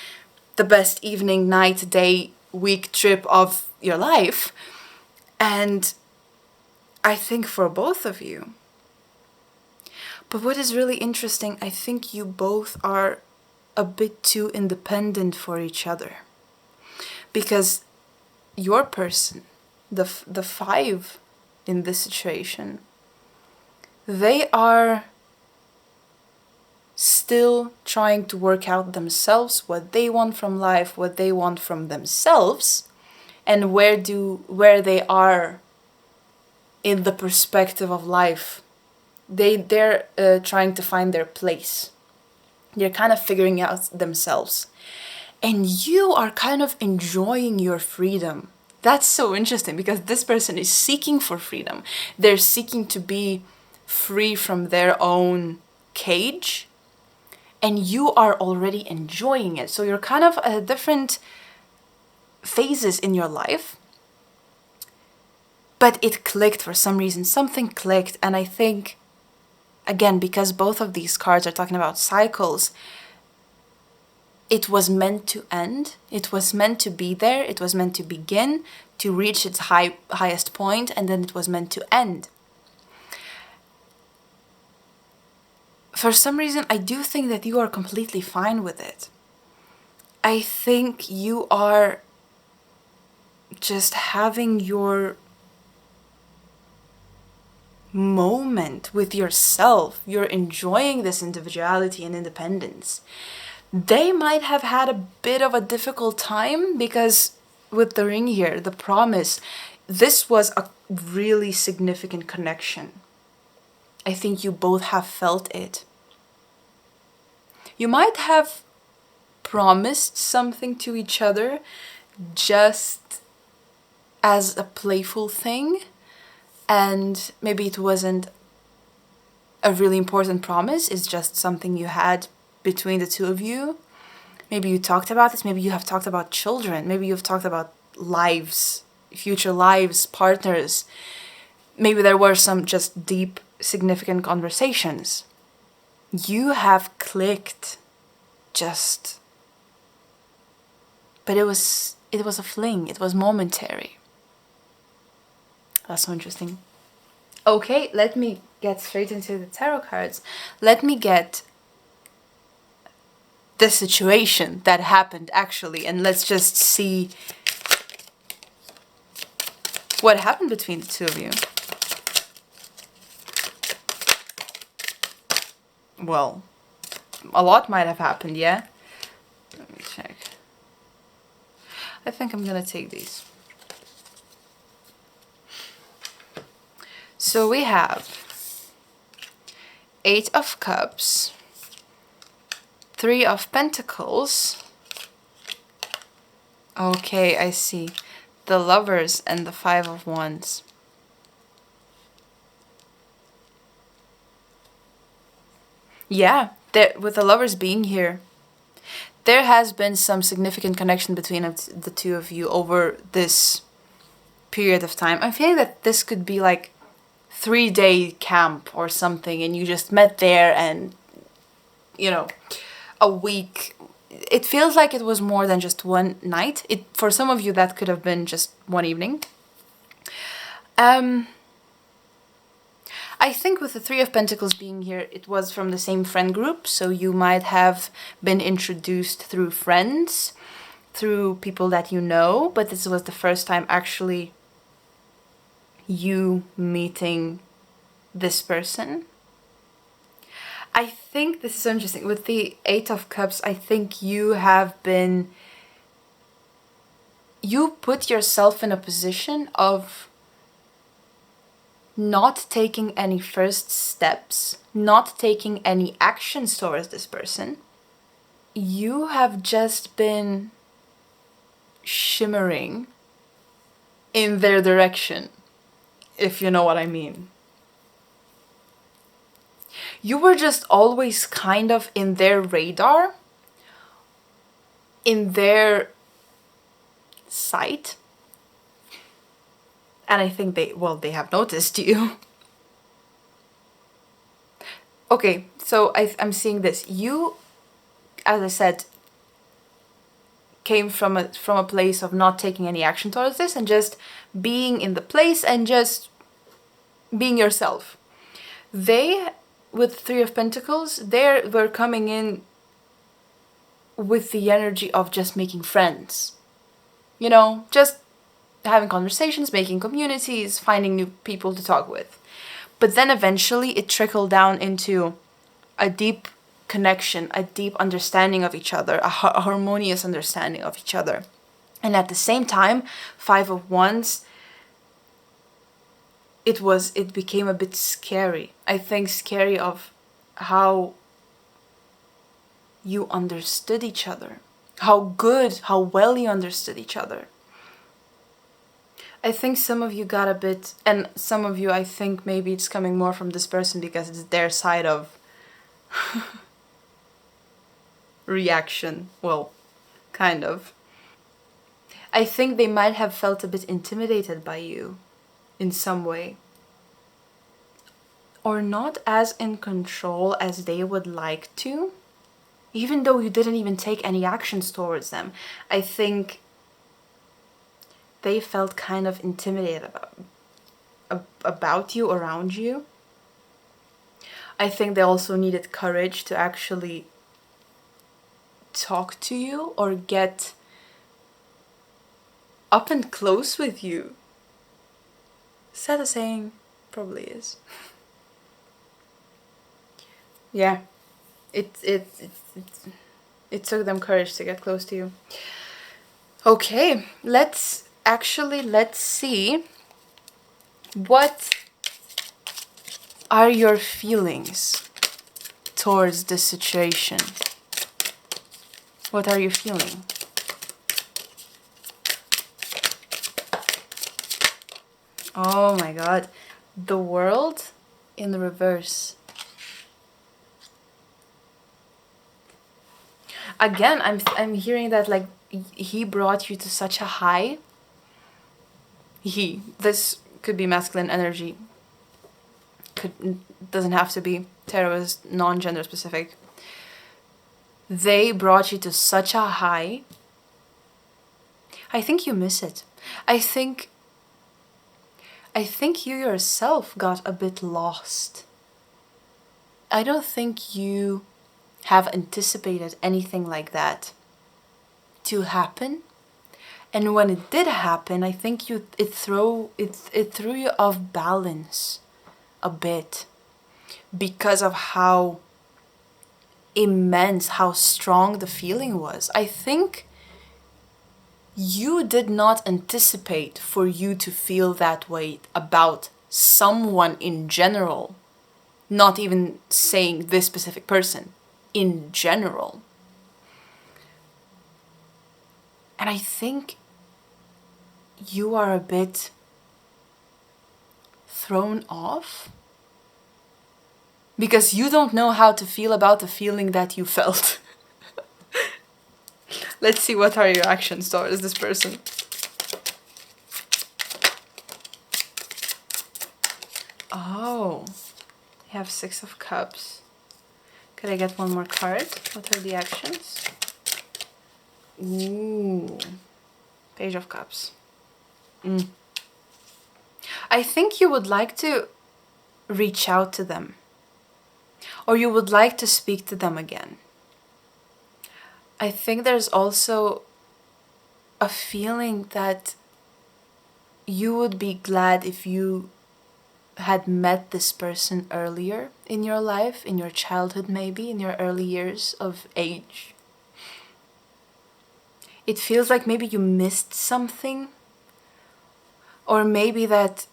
the best evening, night, day, week trip of your life. And I think for both of you. But what is really interesting, I think you both are a bit too independent for each other. Because your person, the 5 in this situation, they are still trying to work out themselves what they want from life, what they want from themselves, and where they are in the perspective of life. They're trying to find their place. They're kind of figuring out themselves. And you are kind of enjoying your freedom. That's so interesting, because this person is seeking for freedom. They're seeking to be free from their own cage. And you are already enjoying it. So you're kind of at different phases in your life. But it clicked for some reason. Something clicked. And I think, again, because both of these cards are talking about cycles, it was meant to end. It was meant to be there. It was meant to begin, to reach its highest point, and then it was meant to end. For some reason, I do think that you are completely fine with it. I think you are just having your moment with yourself. You're enjoying this individuality and independence. They might have had a bit of a difficult time, because with the ring here, the promise, this was a really significant connection. I think you both have felt it. You might have promised something to each other just as a playful thing, and maybe it wasn't a really important promise. It's just something you had between the two of you. Maybe you talked about this. Maybe you have talked about children. Maybe you've talked about lives, future lives, partners. Maybe there were some just deep, significant conversations. You have clicked, but it was a fling. It was momentary. That's so interesting. Okay, let me get straight into the tarot cards. Let me get the situation that happened actually, and let's just see what happened between the two of you. Well, a lot might have happened, yeah? Let me check. I think I'm gonna take these. So we have 8 of Cups, 3 of Pentacles. Okay, I see. The Lovers and the 5 of Wands. Yeah, with the Lovers being here, there has been some significant connection between the two of you over this period of time. I'm feeling that this could be like 3-day camp or something, and you just met there and, you know, a week. It feels like it was more than just one night. For some of you, that could have been just one evening. I think with the 3 of Pentacles being here, it was from the same friend group, so you might have been introduced through friends, through people that you know, but this was the first time actually you meeting this person. I think this is so interesting. With the 8 of Cups, I think you put yourself in a position of not taking any first steps, not taking any actions towards this person. You have just been shimmering in their direction, if you know what I mean. You were just always kind of in their radar, in their sight. And I think they have noticed you. Okay, so I'm seeing this. You, as I said, came from a place of not taking any action towards this and just being in the place and just being yourself. They, with 3 of Pentacles, they were coming in with the energy of just making friends. You know, just having conversations, making communities, finding new people to talk with. But then eventually it trickled down into a deep connection, a deep understanding of each other, a harmonious understanding of each other. And at the same time, 5 of Wands, it became a bit scary. I think scary of how you understood each other, how well you understood each other. I think some of you got a bit, and some of you, I think maybe it's coming more from this person because it's their side of reaction. Well, kind of. I think they might have felt a bit intimidated by you in some way. Or not as in control as they would like to. Even though you didn't even take any actions towards them. I think they felt kind of intimidated about you, around you. I think they also needed courage to actually talk to you or get up and close with you. Is that a saying? Probably is. Yeah, it took them courage to get close to you. Okay, let's see what are your feelings towards this situation. What are you feeling? Oh my god, the World in the reverse. Again, I'm hearing that like he brought you to such a high. This could be masculine energy. Doesn't have to be. Tarot is non-gender specific. They brought you to such a high. I think you miss it. I think you yourself got a bit lost. I don't think you have anticipated anything like that to happen. And when it did happen, I think it threw you off balance a bit because of how immense, how strong the feeling was. I think you did not anticipate for you to feel that way about someone in general, not even saying this specific person, in general. And I think you are a bit thrown off because you don't know how to feel about the feeling that you felt. Let's see, what are your actions towards this person? Oh, you have 6 of Cups. Could I get one more card? What are the actions? Ooh, Page of Cups. I think you would like to reach out to them, or you would like to speak to them again. I think there's also a feeling that you would be glad if you had met this person earlier in your life, in your childhood maybe, in your early years of age. It feels like maybe you missed something, or maybe that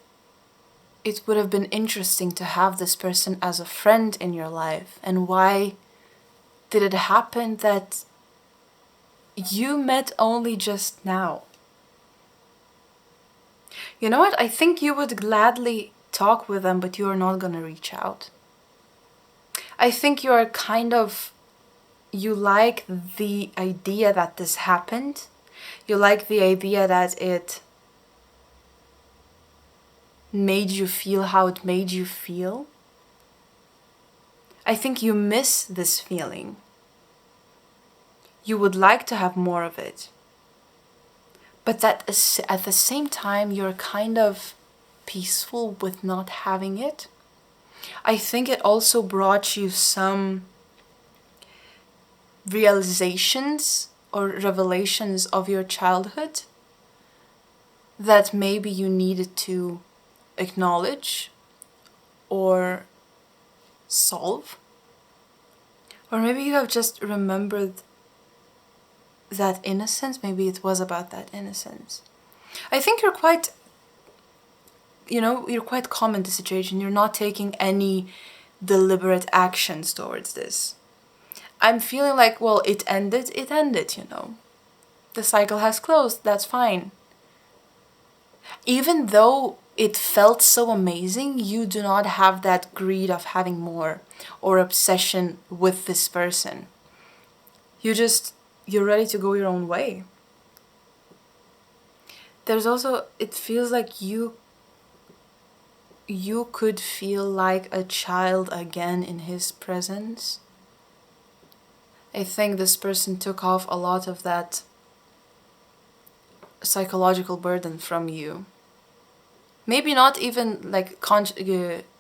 it would have been interesting to have this person as a friend in your life. And why did it happen that you met only just now? You know what? I think you would gladly talk with them, but you are not going to reach out. I think you are kind of, you like the idea that this happened. You like the idea that it made you feel how it made you feel. I think you miss this feeling. You would like to have more of it. But that at the same time, you're kind of peaceful with not having it. I think it also brought you some realizations or revelations of your childhood that maybe you needed to acknowledge or solve. Or maybe you have just remembered that innocence. Maybe it was about that innocence. I think you're quite, you're quite calm in the situation. You're not taking any deliberate actions towards this. I'm feeling like, well, it ended. The cycle has closed, that's fine. Even though it felt so amazing, you do not have that greed of having more or obsession with this person. You're ready to go your own way. There's also, it feels like you could feel like a child again in his presence. I think this person took off a lot of that psychological burden from you. Maybe not even like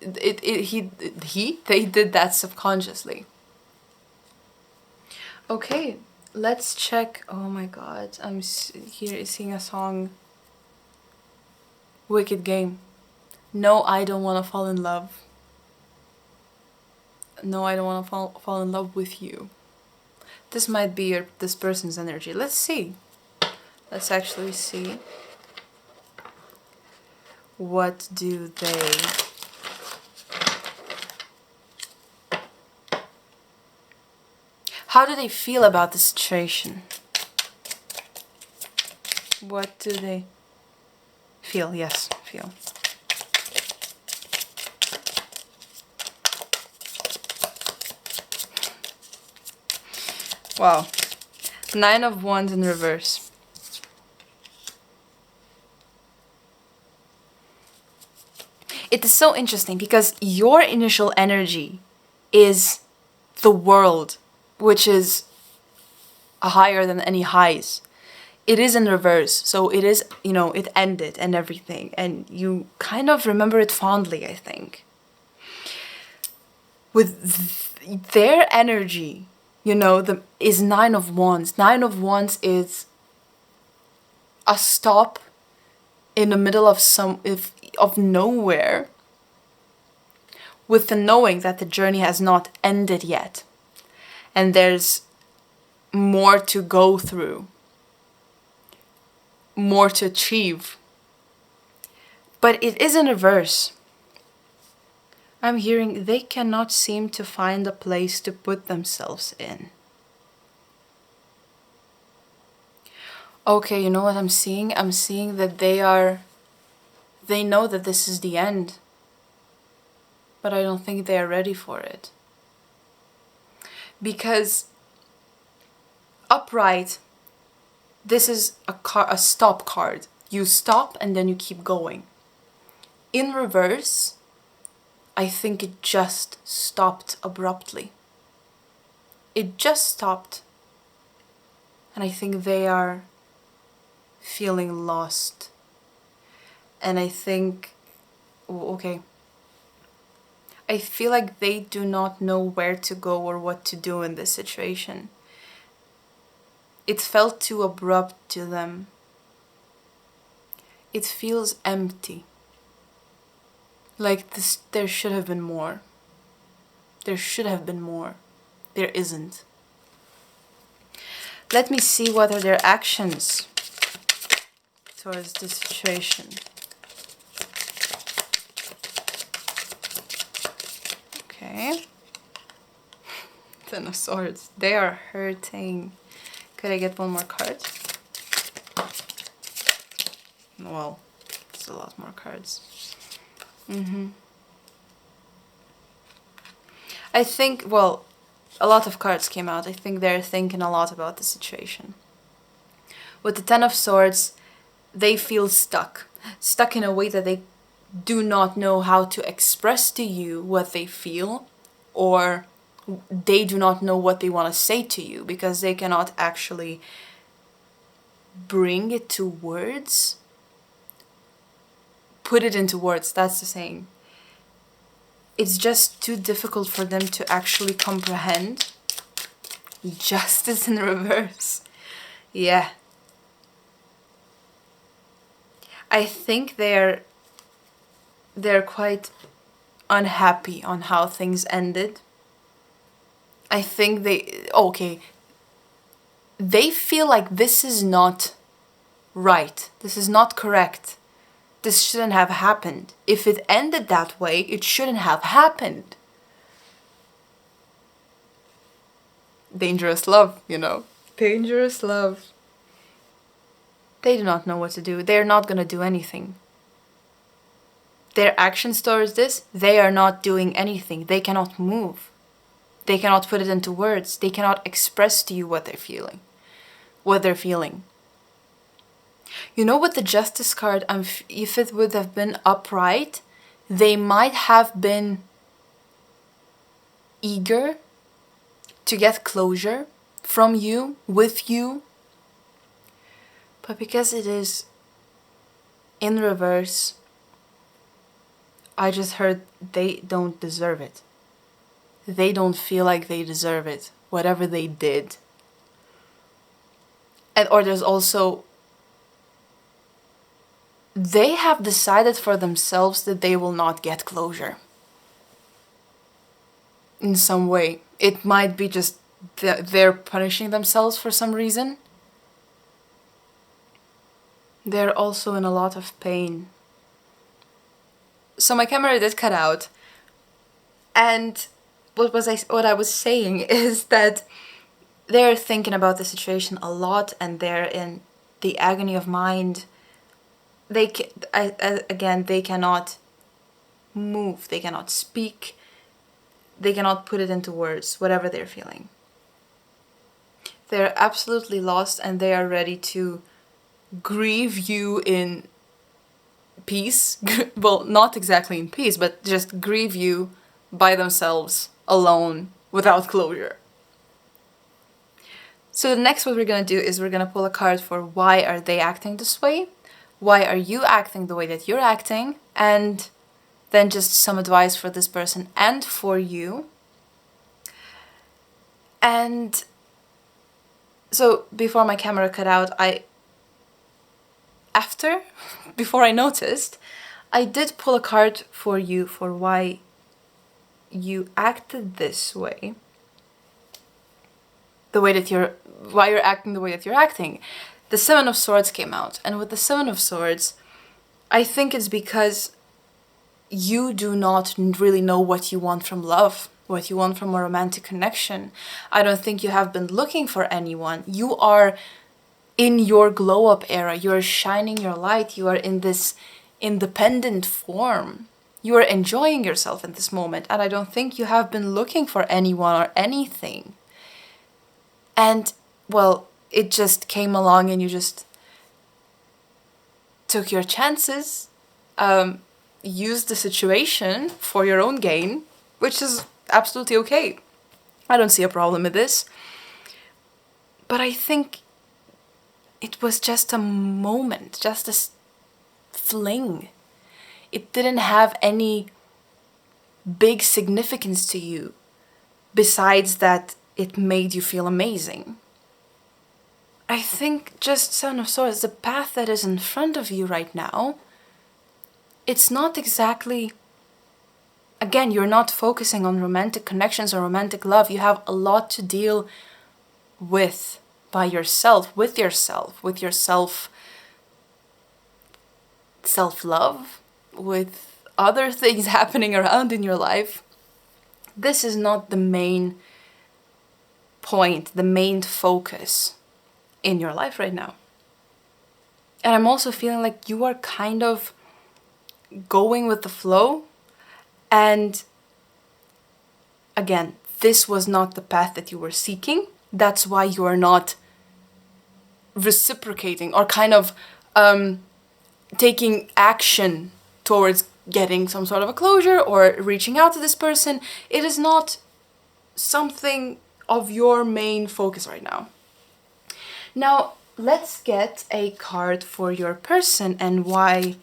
they did that subconsciously. Okay, let's check. Oh my god, I'm here seeing a song. Wicked Game. No, I don't want to fall in love. No, I don't want to fall in love with you. This might be this person's energy. Let's see. Let's actually see. What do they... How do they feel about the situation? What do they feel? Yes, feel. Wow. 9 of Wands in reverse. It is so interesting because your initial energy is the world, which is higher than any highs. It is in reverse, so it is, it ended and everything, and you kind of remember it fondly, I think. With their energy, is Nine of Wands. Nine of Wands is a stop in the middle of nowhere, with the knowing that the journey has not ended yet, and there's more to go through, more to achieve. But it is in reverse. I'm hearing they cannot seem to find a place to put themselves in. Okay, you know what I'm seeing? I'm seeing that they know that this is the end, but I don't think they are ready for it. Because upright, this is a stop card. You stop and then you keep going. In reverse, I think it just stopped abruptly. It just stopped. And I think they are feeling lost. And I think, okay, I feel like they do not know where to go or what to do in this situation. It felt too abrupt to them. It feels empty. Like this, there should have been more. There should have been more. There isn't. Let me see what are their actions towards this situation. Okay. Ten of Swords. They are hurting. Could I get one more card? Well, it's a lot more cards. I think, well, a lot of cards came out. I think they're thinking a lot about the situation. With the Ten of Swords, they feel stuck. Stuck in a way that they do not know how to express to you what they feel, or they do not know what they want to say to you because they cannot actually bring it to words. Put it into words, that's the saying. It's just too difficult for them to actually comprehend. Justice in reverse. Yeah. I think they're quite unhappy on how things ended. I think they feel like this is not right. This is not correct. This shouldn't have happened. If it ended that way, it shouldn't have happened. Dangerous love, Dangerous love. They do not know what to do. They're not going to do anything. Their actions towards this, they are not doing anything. They cannot move. They cannot put it into words. They cannot express to you what they're feeling. With the Justice card, if it would have been upright, they might have been eager to get closure from you, with you. But because it is in reverse, I just heard they don't deserve it. They don't feel like they deserve it, whatever they did. Or there's also, they have decided for themselves that they will not get closure. In some way. It might be just they're punishing themselves for some reason. They're also in a lot of pain. So my camera did cut out. And what I was saying is that they're thinking about the situation a lot, and they're in the agony of mind. They cannot move, they cannot speak, they cannot put it into words, whatever they're feeling. They're absolutely lost, and they are ready to grieve you in peace. Well, not exactly in peace, but just grieve you by themselves, alone, without closure. So the next what we're going to do is we're going to pull a card for why are they acting this way? Why are you acting the way that you're acting? And then just some advice for this person and for you. And so before my camera cut out, before I noticed, I did pull a card for you for why you acted this way. Why you're acting the way that you're acting. The Seven of Swords came out, and with the Seven of Swords, I think it's because you do not really know what you want from love, what you want from a romantic connection. I don't think you have been looking for anyone. You are in your glow-up era. You're shining your light. You are in this independent form. You are enjoying yourself in this moment, and I don't think you have been looking for anyone or anything. And, well, it just came along and you just took your chances, used the situation for your own gain, which is absolutely okay. I don't see a problem with this. But I think it was just a moment, just a fling. It didn't have any big significance to you, besides that it made you feel amazing. I think just Seven of Swords, the path that is in front of you right now, it's not exactly, again, you're not focusing on romantic connections or romantic love. You have a lot to deal with by yourself, with your self-love, with other things happening around in your life. This is not the main point, the main focus in your life right now. And I'm also feeling like you are kind of going with the flow. And again, this was not the path that you were seeking. That's why you are not reciprocating or kind of taking action towards getting some sort of a closure or reaching out to this person. It is not something of your main focus right now. Now, let's get a card for your person and why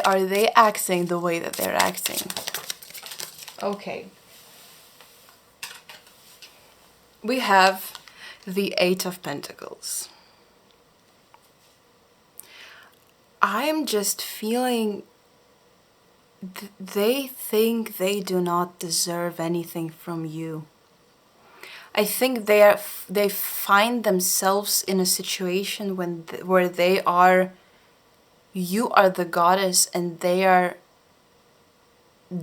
are they acting the way that they're acting? Okay. We have the Eight of Pentacles. I'm just feeling they think they do not deserve anything from you. I think they find themselves in a situation where you are the goddess and they are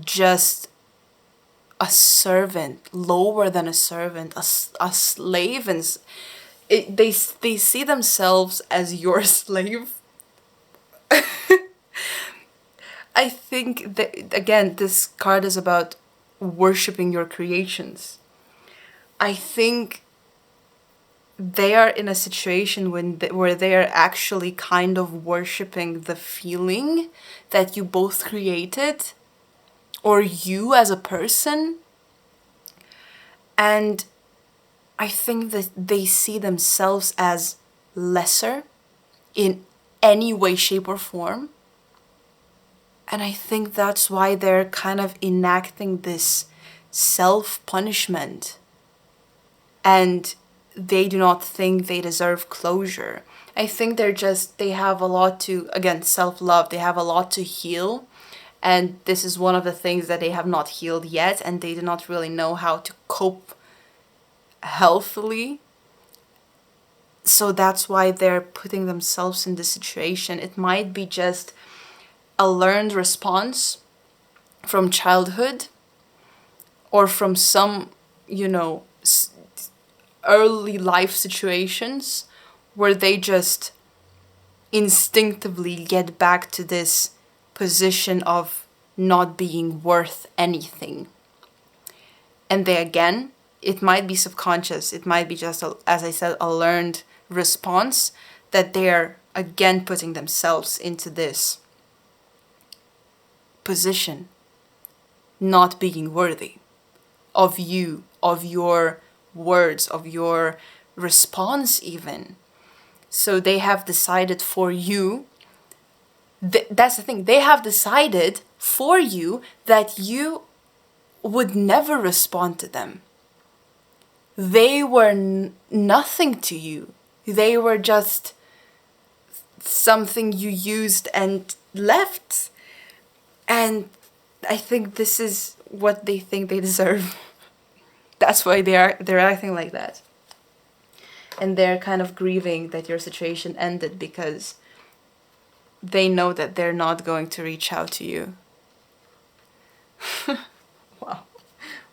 just a servant, lower than a servant, a slave, and they see themselves as your slave. I think that, again, this card is about worshipping your creations. I think they are in a situation where they are actually kind of worshipping the feeling that you both created, or you as a person. And I think that they see themselves as lesser in any way, shape, or form. And I think that's why they're kind of enacting this self-punishment. And they do not think they deserve closure. I think they have a lot to, again, self-love. They have a lot to heal. And this is one of the things that they have not healed yet. And they do not really know how to cope healthily. So that's why they're putting themselves in this situation. It might be just a learned response from childhood or from some, early life situations where they just instinctively get back to this position of not being worth anything. And it might be subconscious. It might be just, as I said, a learned response that they're again putting themselves into this position, not being worthy of you, of your words, of your response even. So they have decided for you, that's the thing, they have decided for you that you would never respond to them. They were nothing to you. They were just something you used and left. And I think this is what they think they deserve. That's why they're acting like that. And they're kind of grieving that your situation ended because they know that they're not going to reach out to you.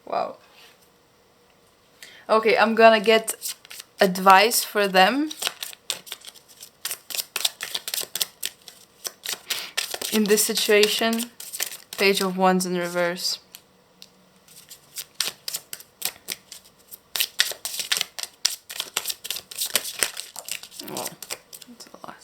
Wow. Okay, I'm gonna get advice for them in this situation. Page of Wands in reverse. Oh, that's a lot.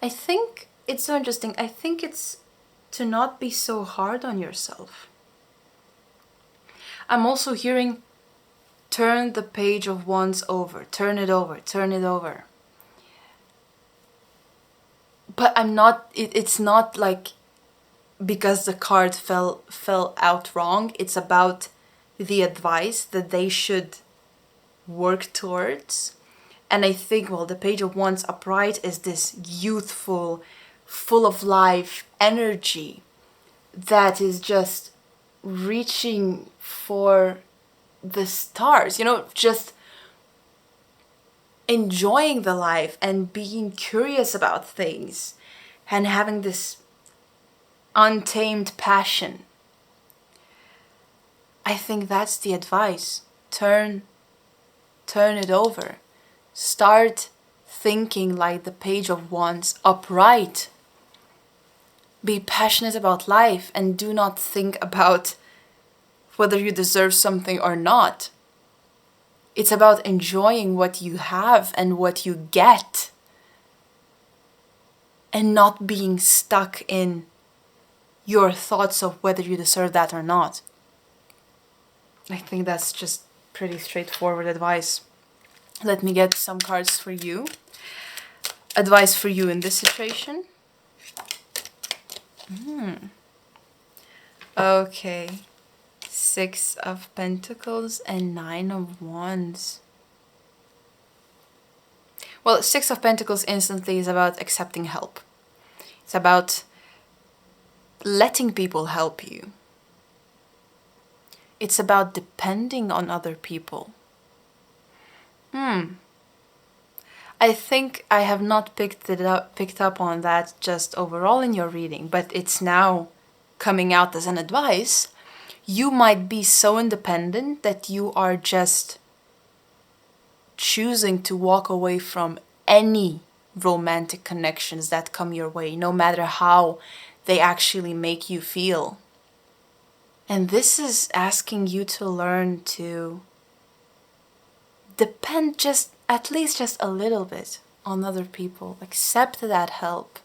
I think it's so interesting. I think it's to not be so hard on yourself. I'm also hearing turn the Page of Wands over, turn it over, turn it over. But I'm not, it's not like because the card fell out wrong. It's about the advice that they should work towards. And I think, well, the Page of Wands upright is this youthful, full of life energy that is just reaching for the stars, you know, just enjoying the life and being curious about things and having this untamed passion. I think that's the advice. Turn it over. Start thinking like the Page of Wands upright. Be passionate about life and do not think about whether you deserve something or not. It's about enjoying what you have and what you get and not being stuck in your thoughts of whether you deserve that or not. I think that's just pretty straightforward advice. Let me get some cards for you. Advice for you in this situation. Okay. 6 of Pentacles and 9 of Wands. Well, 6 of Pentacles instantly is about accepting help. It's about letting people help you. It's about depending on other people. I think I have not picked up on that just overall in your reading, but it's now coming out as an advice. You might be so independent that you are just choosing to walk away from any romantic connections that come your way, no matter how they actually make you feel. And this is asking you to learn to depend at least just a little bit on other people. Accept that help.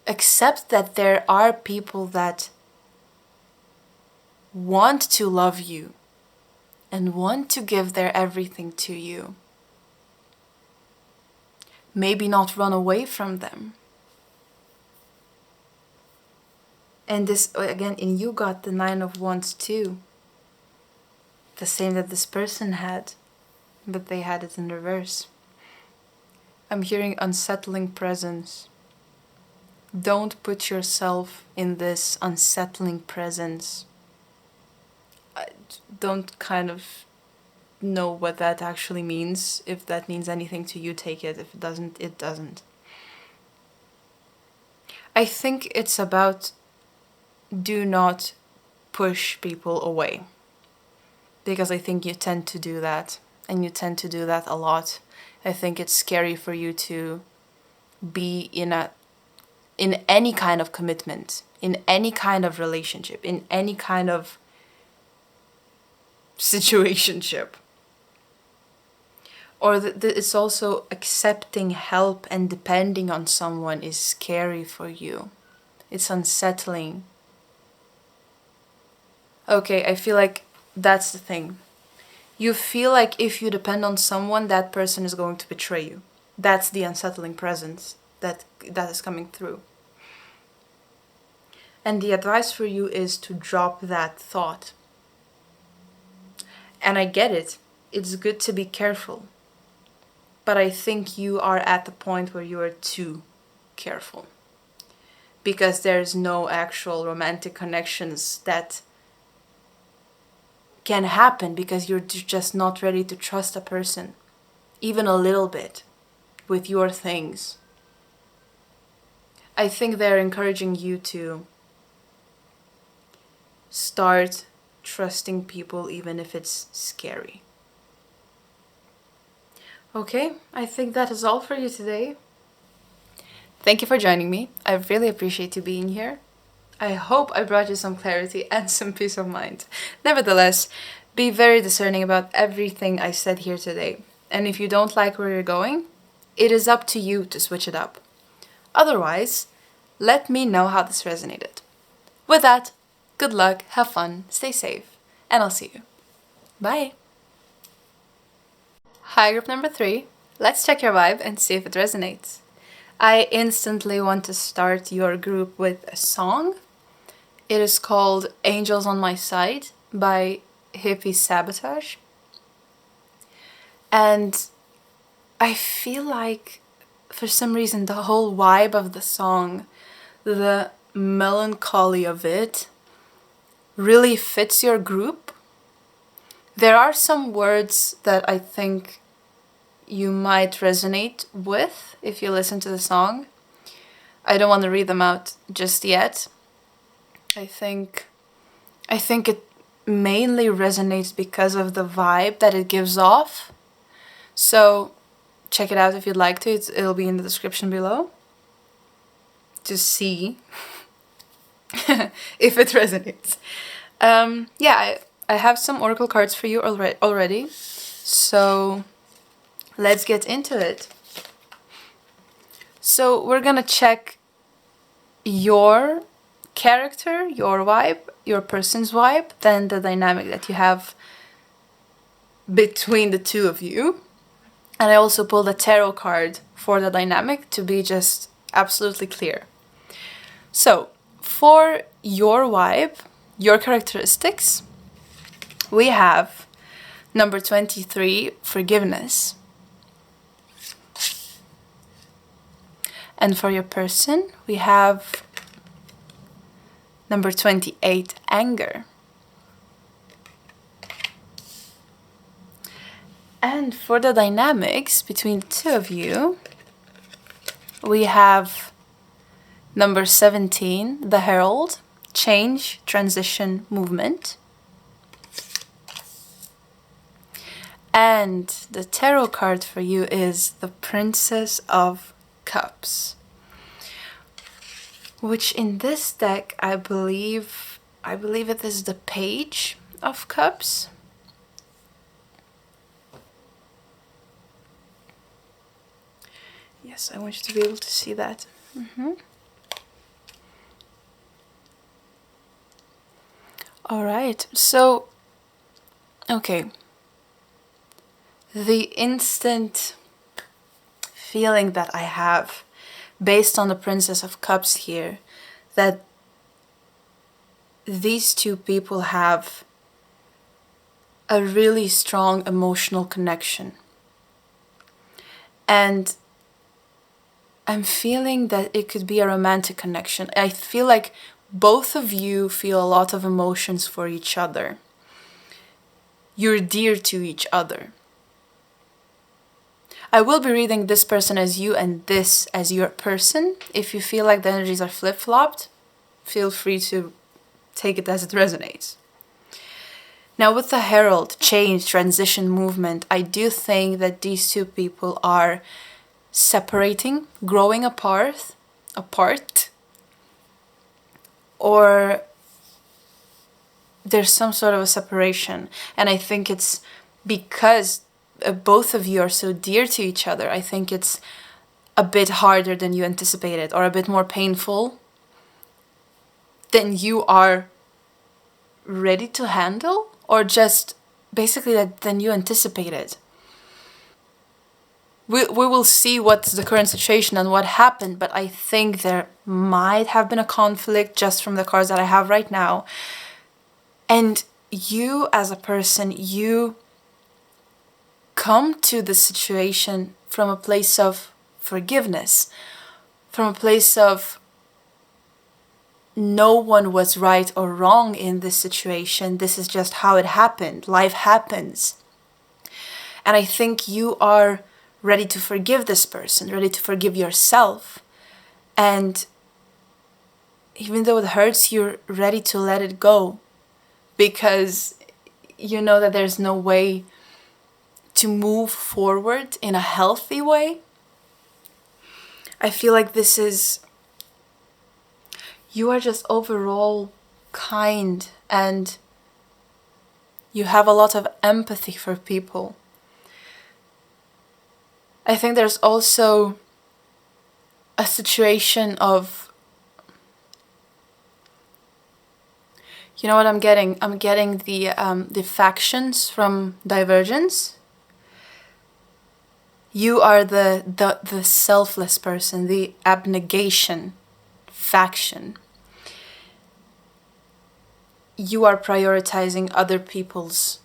Accept that there are people that want to love you and want to give their everything to you. Maybe not run away from them. And this, again, in you got the 9 of Wands too. The same that this person had, but they had it in reverse. I'm hearing unsettling presence. Don't put yourself in this unsettling presence. I don't kind of know what that actually means. If that means anything to you, take it. If it doesn't, it doesn't. I think it's about do not push people away. Because I think you tend to do that. And you tend to do that a lot. I think it's scary for you to be in any kind of commitment, in any kind of relationship, in any kind of situationship. Or it's also accepting help and depending on someone is scary for you. It's unsettling. Okay, I feel like that's the thing. You feel like if you depend on someone, that person is going to betray you. That's the unsettling presence that is coming through. And the advice for you is to drop that thought. And I get it. It's good to be careful. But I think you are at the point where you are too careful. Because there's no actual romantic connections that can happen because you're just not ready to trust a person, even a little bit, with your things. I think they're encouraging you to start trusting people even if it's scary. Okay, I think that is all for you today. Thank you for joining me. I really appreciate you being here. I hope I brought you some clarity and some peace of mind. Nevertheless, be very discerning about everything I said here today. And if you don't like where you're going, it is up to you to switch it up. Otherwise, let me know how this resonated. With that, good luck, have fun, stay safe, and I'll see you. Bye! Hi, group number 3. Let's check your vibe and see if it resonates. I instantly want to start your group with a song. It is called Angels on My Side by Hippie Sabotage. And I feel like, for some reason, the whole vibe of the song, the melancholy of it, really fits your group. There are some words that I think you might resonate with if you listen to the song. I don't want to read them out just yet. I think it mainly resonates because of the vibe that it gives off. So check it out if you'd like to. It'll be in the description below to see if it resonates. I have some oracle cards for you already. So let's get into it. So we're gonna check your character, your vibe, your person's vibe, then the dynamic that you have between the two of you. And I also pulled a tarot card for the dynamic to be just absolutely clear. So, for your vibe, your characteristics, we have number 23, forgiveness. And for your person, we have number 28, anger. And for the dynamics between the two of you, we have number 17, the herald, change, transition, movement. And the tarot card for you is the Princess of Cups, which in this deck I believe it is the Page of Cups. Yes, I want you to be able to see that. All right, so okay, the instant feeling that I have based on the Princess of Cups here, that these two people have a really strong emotional connection. And I'm feeling that it could be a romantic connection. I feel like both of you feel a lot of emotions for each other. You're dear to each other. I will be reading this person as you and this as your person. If you feel like the energies are flip-flopped, feel free to take it as it resonates. Now with the herald, change, transition, movement, I do think that these two people are separating, growing apart, or there's some sort of a separation. And I think it's because both of you are so dear to each other. I think it's a bit harder than you anticipated, or a bit more painful than you are ready to handle, or just basically than you anticipated. we will see what's the current situation and what happened, but I think there might have been a conflict just from the cards that I have right now. And you as a person, you come to the situation from a place of forgiveness, from a place of no one was right or wrong in this situation. This is just how it happened. Life happens. And I think you are ready to forgive this person, ready to forgive yourself. And even though it hurts, you're ready to let it go, because you know that there's no way to move forward in a healthy way. I feel like you are just overall kind, and you have a lot of empathy for people. I think there's also a situation of, you know what I'm getting? I'm getting the factions from Divergence. You are the selfless person, the abnegation faction. You are prioritizing other people's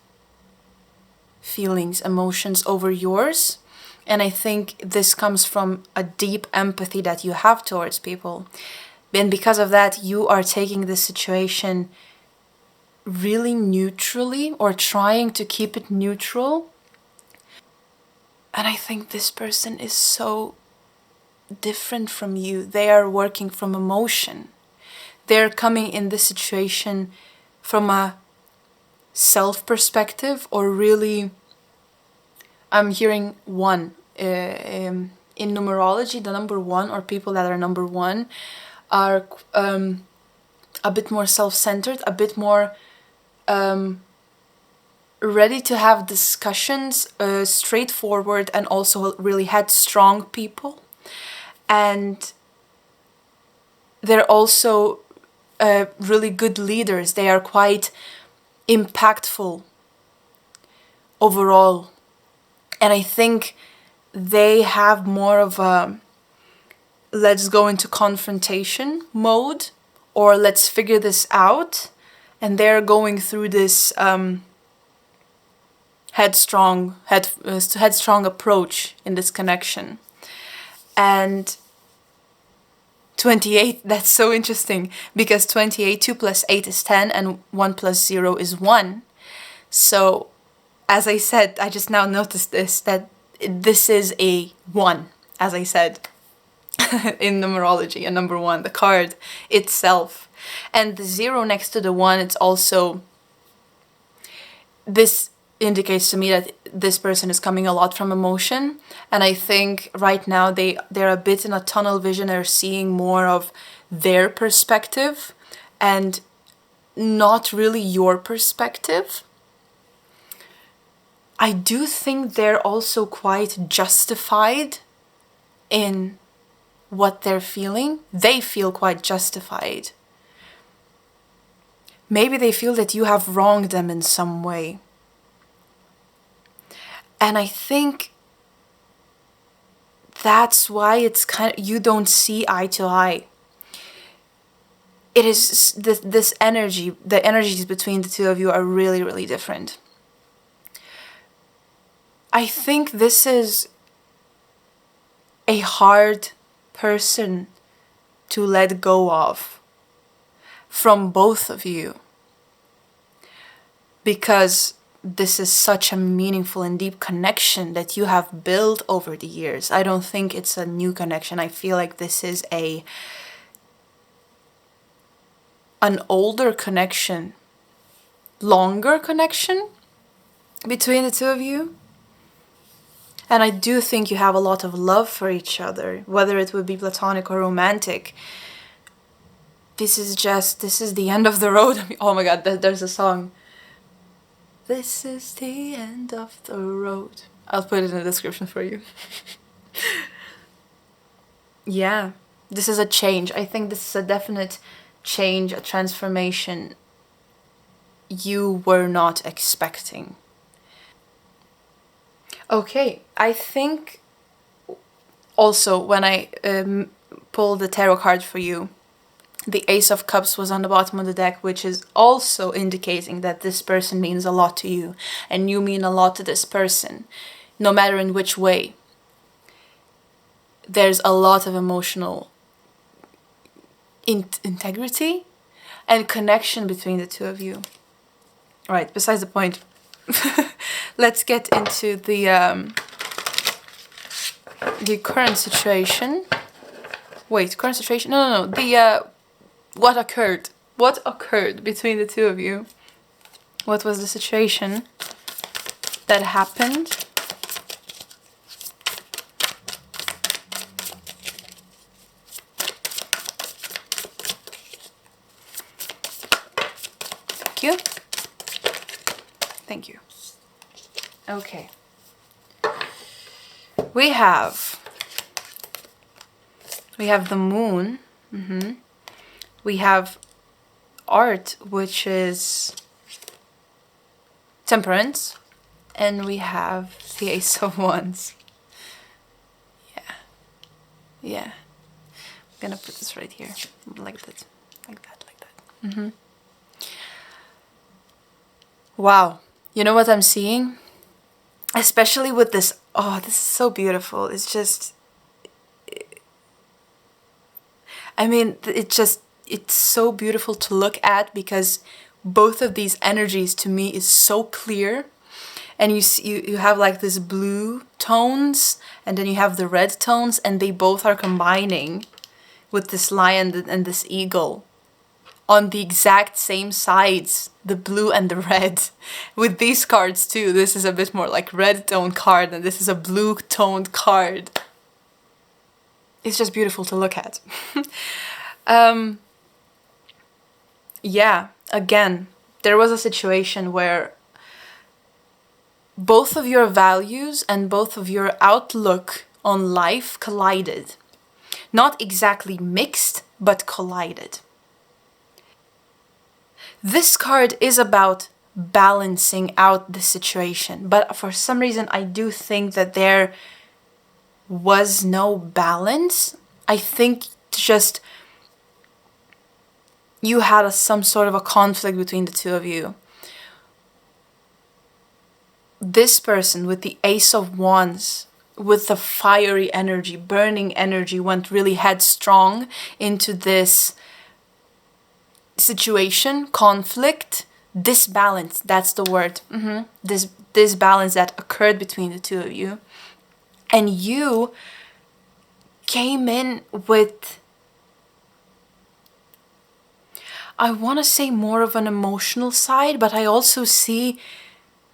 feelings, emotions over yours. And I think this comes from a deep empathy that you have towards people. And because of that, you are taking this situation really neutrally, or trying to keep it neutral. And I think this person is so different from you. They are working from emotion. They're coming in this situation from a self perspective, or really, I'm hearing one. In numerology, the number one, or people that are number one, are a bit more self-centered, a bit more ready to have discussions, straightforward, and also really headstrong people. And they're also really good leaders. They are quite impactful overall. And I think they have more of a let's go into confrontation mode, or let's figure this out. And they're going through this headstrong approach in this connection. And 28, that's so interesting, because 28, 2 plus 8 is 10, and 1 plus 0 is 1. So, as I said, I just now noticed this, that this is a 1, as I said, in numerology, a number 1, the card itself. And the 0 next to the 1, it's also, this indicates to me that this person is coming a lot from emotion. And I think right now they're a bit in a tunnel vision. They're seeing more of their perspective and not really your perspective. I do think they're also quite justified in what they're feeling. They feel quite justified. Maybe they feel that you have wronged them in some way. And I think that's why it's you don't see eye to eye. It is this energy, the energies between the two of you are really, really different. I think this is a hard person to let go of from both of you, because this is such a meaningful and deep connection that you have built over the years. I don't think it's a new connection. I feel like this is an older connection, longer connection between the two of you. And I do think you have a lot of love for each other, whether it would be platonic or romantic. This is the end of the road. Oh my God, there's a song. This is the end of the road. I'll put it in the description for you. Yeah, this is a change. I think this is a definite change, a transformation you were not expecting. Okay, I think Also, when I pulled the tarot card for you, the Ace of Cups was on the bottom of the deck, which is also indicating that this person means a lot to you, and you mean a lot to this person, no matter in which way. There's a lot of emotional integrity and connection between the two of you. All right, besides the point. Let's get into the current situation. Wait, current situation? No. The what occurred? What occurred between the two of you? What was the situation that happened? Thank you. Thank you. Okay. We have the moon. We have art, which is temperance, and we have the Ace of Wands. Yeah. I'm gonna put this right here, like that. Wow. You know what I'm seeing? Especially with this, this is so beautiful. It's just, I mean, it's so beautiful to look at, because both of these energies to me is so clear. And you have like this blue tones, and then you have the red tones, and they both are combining with this lion and this eagle on the exact same sides, the blue and the red. With these cards too, this is a bit more like red toned card, and this is a blue toned card. It's just beautiful to look at. Yeah, again, there was a situation where both of your values and both of your outlook on life collided. Not exactly mixed, but collided. This card is about balancing out the situation, but for some reason I do think that there was no balance. I think just you had some sort of a conflict between the two of you. This person with the Ace of Wands, with the fiery energy, burning energy, went really headstrong into this situation, conflict, disbalance, that's the word. This balance that occurred between the two of you. And you came in with, I want to say, more of an emotional side, but I also see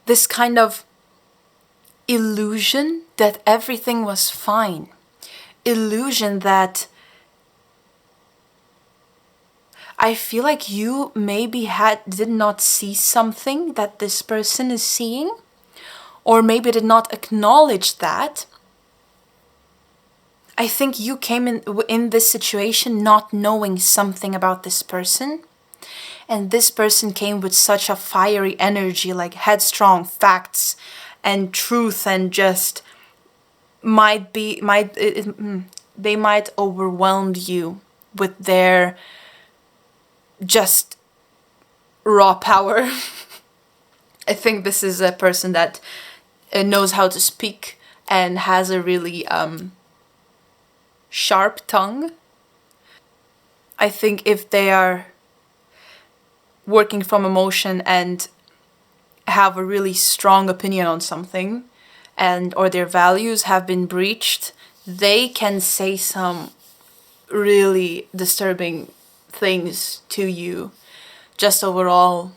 this kind of illusion that everything was fine. Illusion that I feel like you maybe did not see something that this person is seeing, or maybe did not acknowledge that. I think you came in this situation not knowing something about this person, and this person came with such a fiery energy, like headstrong facts and truth, and just they might overwhelm you with their just raw power. I think this is a person that knows how to speak and has a really sharp tongue. I think if they are working from emotion and have a really strong opinion on something, and or their values have been breached, they can say some really disturbing things to you. Just overall,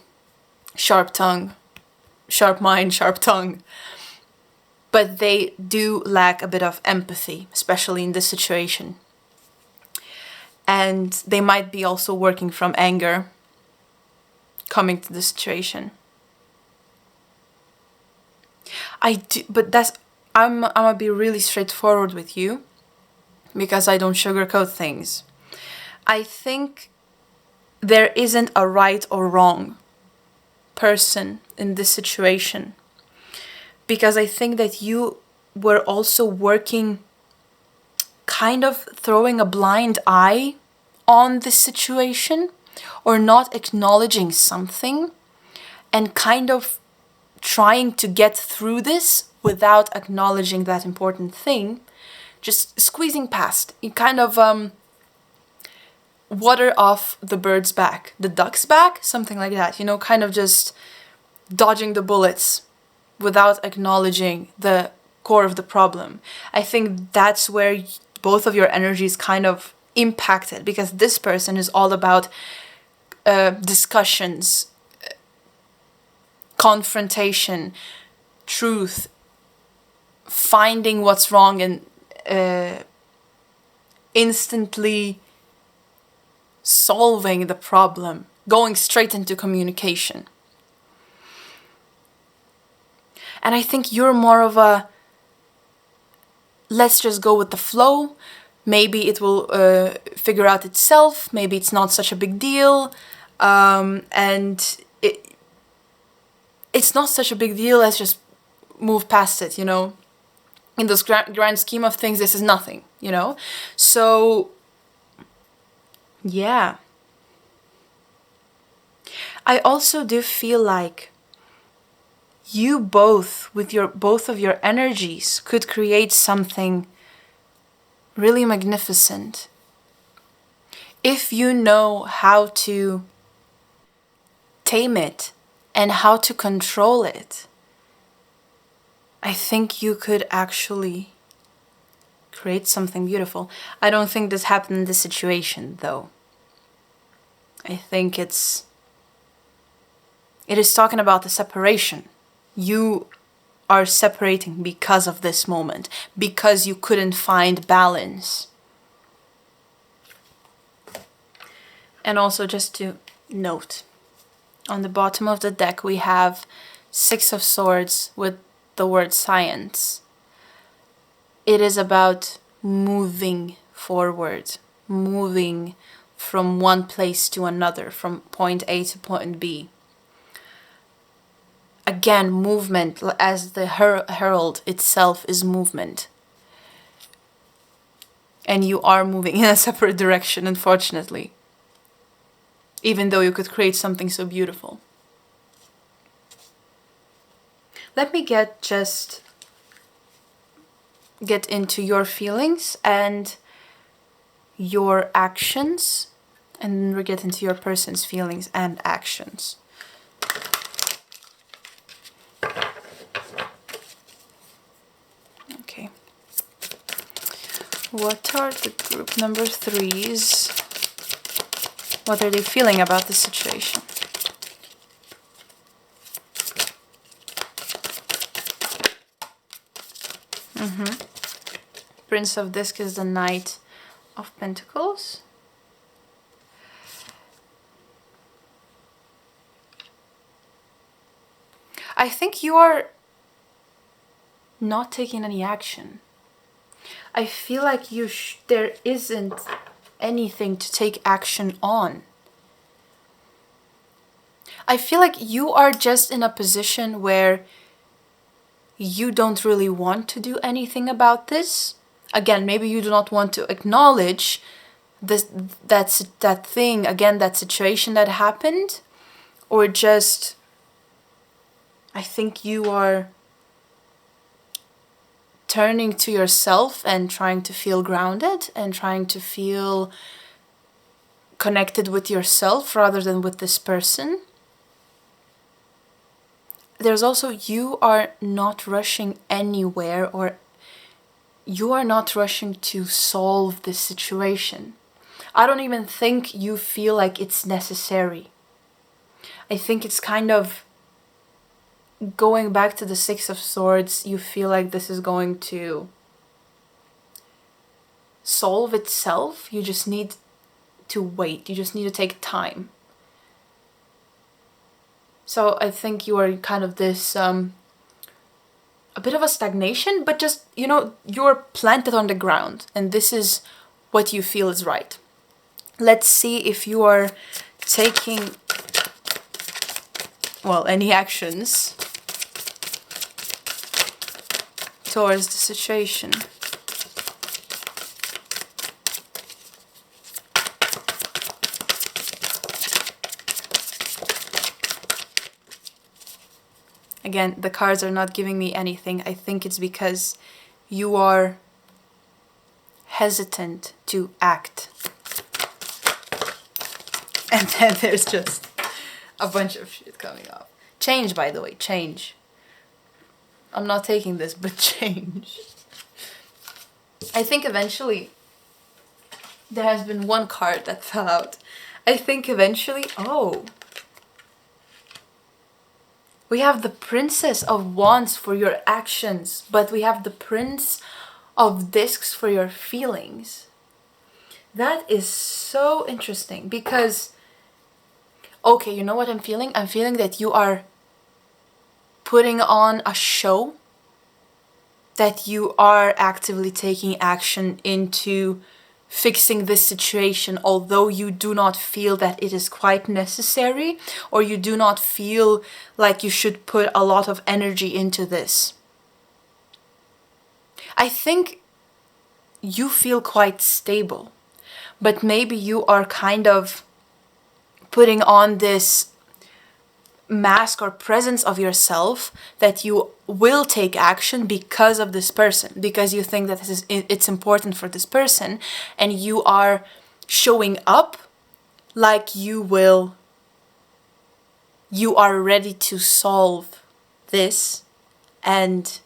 sharp tongue, sharp mind, sharp tongue. But they do lack a bit of empathy, especially in this situation. And they might be also working from anger coming to the situation. I'm gonna be really straightforward with you, because I don't sugarcoat things. I think there isn't a right or wrong person in this situation, because I think that you were also working kind of throwing a blind eye on this situation, or not acknowledging something and kind of trying to get through this without acknowledging that important thing, just squeezing past. You kind of water off the bird's back, the duck's back, something like that, you know, kind of just dodging the bullets without acknowledging the core of the problem. I think that's where both of your energies kind of impacted, because this person is all about discussions, confrontation, truth, finding what's wrong, and instantly solving the problem, going straight into communication. And I think you're more of a, let's just go with the flow. Maybe it will figure out itself. Maybe it's not such a big deal. And it's not such a big deal. Let's just move past it, you know. In this grand scheme of things, this is nothing, you know. So, yeah. I also do feel like you both, with both of your energies, could create something really magnificent if you know how to tame it and how to control it. I think you could actually create something beautiful. I don't think this happened in this situation, though. I think it is talking about the separation. You are separating because of this moment, because you couldn't find balance. And also, just to note, on the bottom of the deck we have Six of Swords with the word science. It is about moving forward, moving from one place to another, from point A to point B. Again, movement, as the herald itself is movement. And you are moving in a separate direction, unfortunately. Even though you could create something so beautiful. Let me get into your feelings and your actions, and then we'll get into your person's feelings and actions. Okay. What are the group number 3s? What are they feeling about the situation? Prince of Disc is the Knight of Pentacles. I think you are not taking any action. I feel like there isn't anything to take action on. I feel like you are just in a position where you don't really want to do anything about this. Again, maybe you do not want to acknowledge that thing, again, that situation that happened, or just, I think you are turning to yourself and trying to feel grounded and trying to feel connected with yourself rather than with this person. There's also, you are not rushing anywhere, or you are not rushing to solve this situation. I don't even think you feel like it's necessary. I think it's kind of going back to the Six of Swords. You feel like this is going to solve itself. You just need to wait. You just need to take time. So I think you are kind of this, a bit of a stagnation, but just, you know, you're planted on the ground and this is what you feel is right. Let's see if you are taking, well, any actions towards the situation. Again, the cards are not giving me anything. I think it's because you are hesitant to act. And then there's just a bunch of shit coming up. Change, by the way, change. I'm not taking this, but change. I think eventually there has been one card that fell out. I think eventually, oh. We have the Princess of Wands for your actions, but we have the Prince of Discs for your feelings. That is so interesting because, okay, you know what I'm feeling? I'm feeling that you are putting on a show, that you are actively taking action into fixing this situation, although you do not feel that it is quite necessary, or you do not feel like you should put a lot of energy into this. I think you feel quite stable, but maybe you are kind of putting on this mask or presence of yourself that you will take action because of this person, because you think that it's important for this person, and you are showing up like you are ready to solve this, and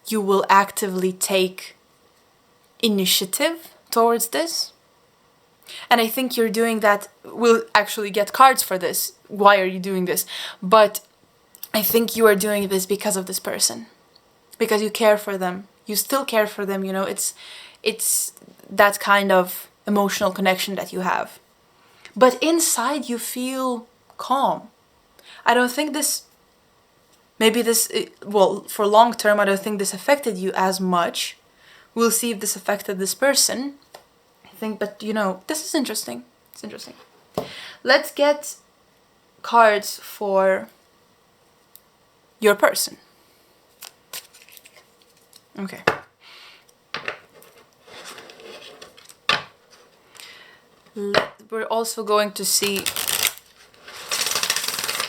you will actively take initiative towards this. And I think you're doing that. We'll actually get cards for this. Why are you doing this? But I think you are doing this because of this person. Because you care for them. You still care for them, you know. It's that kind of emotional connection that you have. But inside you feel calm. I don't think this... Maybe this... Well, for long term, I don't think this affected you as much. We'll see if this affected this person. Think, but you know, this is interesting. It's interesting. Let's get cards for your person. Okay. We're also going to see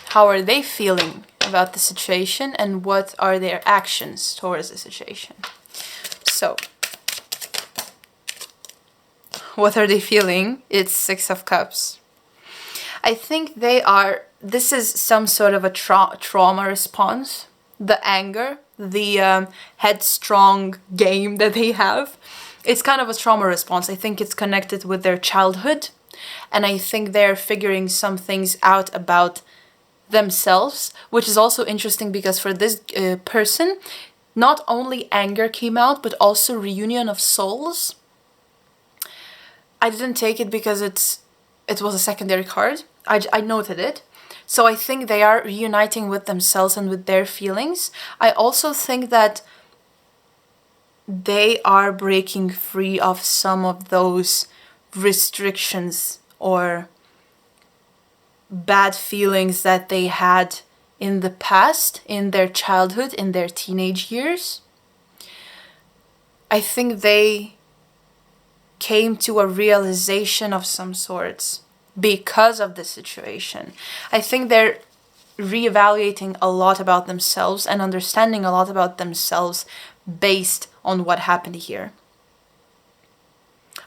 how are they feeling about the situation and what are their actions towards the situation. So, what are they feeling? It's Six of Cups. I think this is some sort of a trauma response. The anger, the headstrong game that they have. It's kind of a trauma response. I think it's connected with their childhood. And I think they're figuring some things out about themselves, which is also interesting because for this person, not only anger came out, but also reunion of souls. I didn't take it because it was a secondary card. I noted it. So I think they are reuniting with themselves and with their feelings. I also think that they are breaking free of some of those restrictions or bad feelings that they had in the past, in their childhood, in their teenage years. I think they came to a realization of some sorts because of the situation. I think they're reevaluating a lot about themselves and understanding a lot about themselves based on what happened here.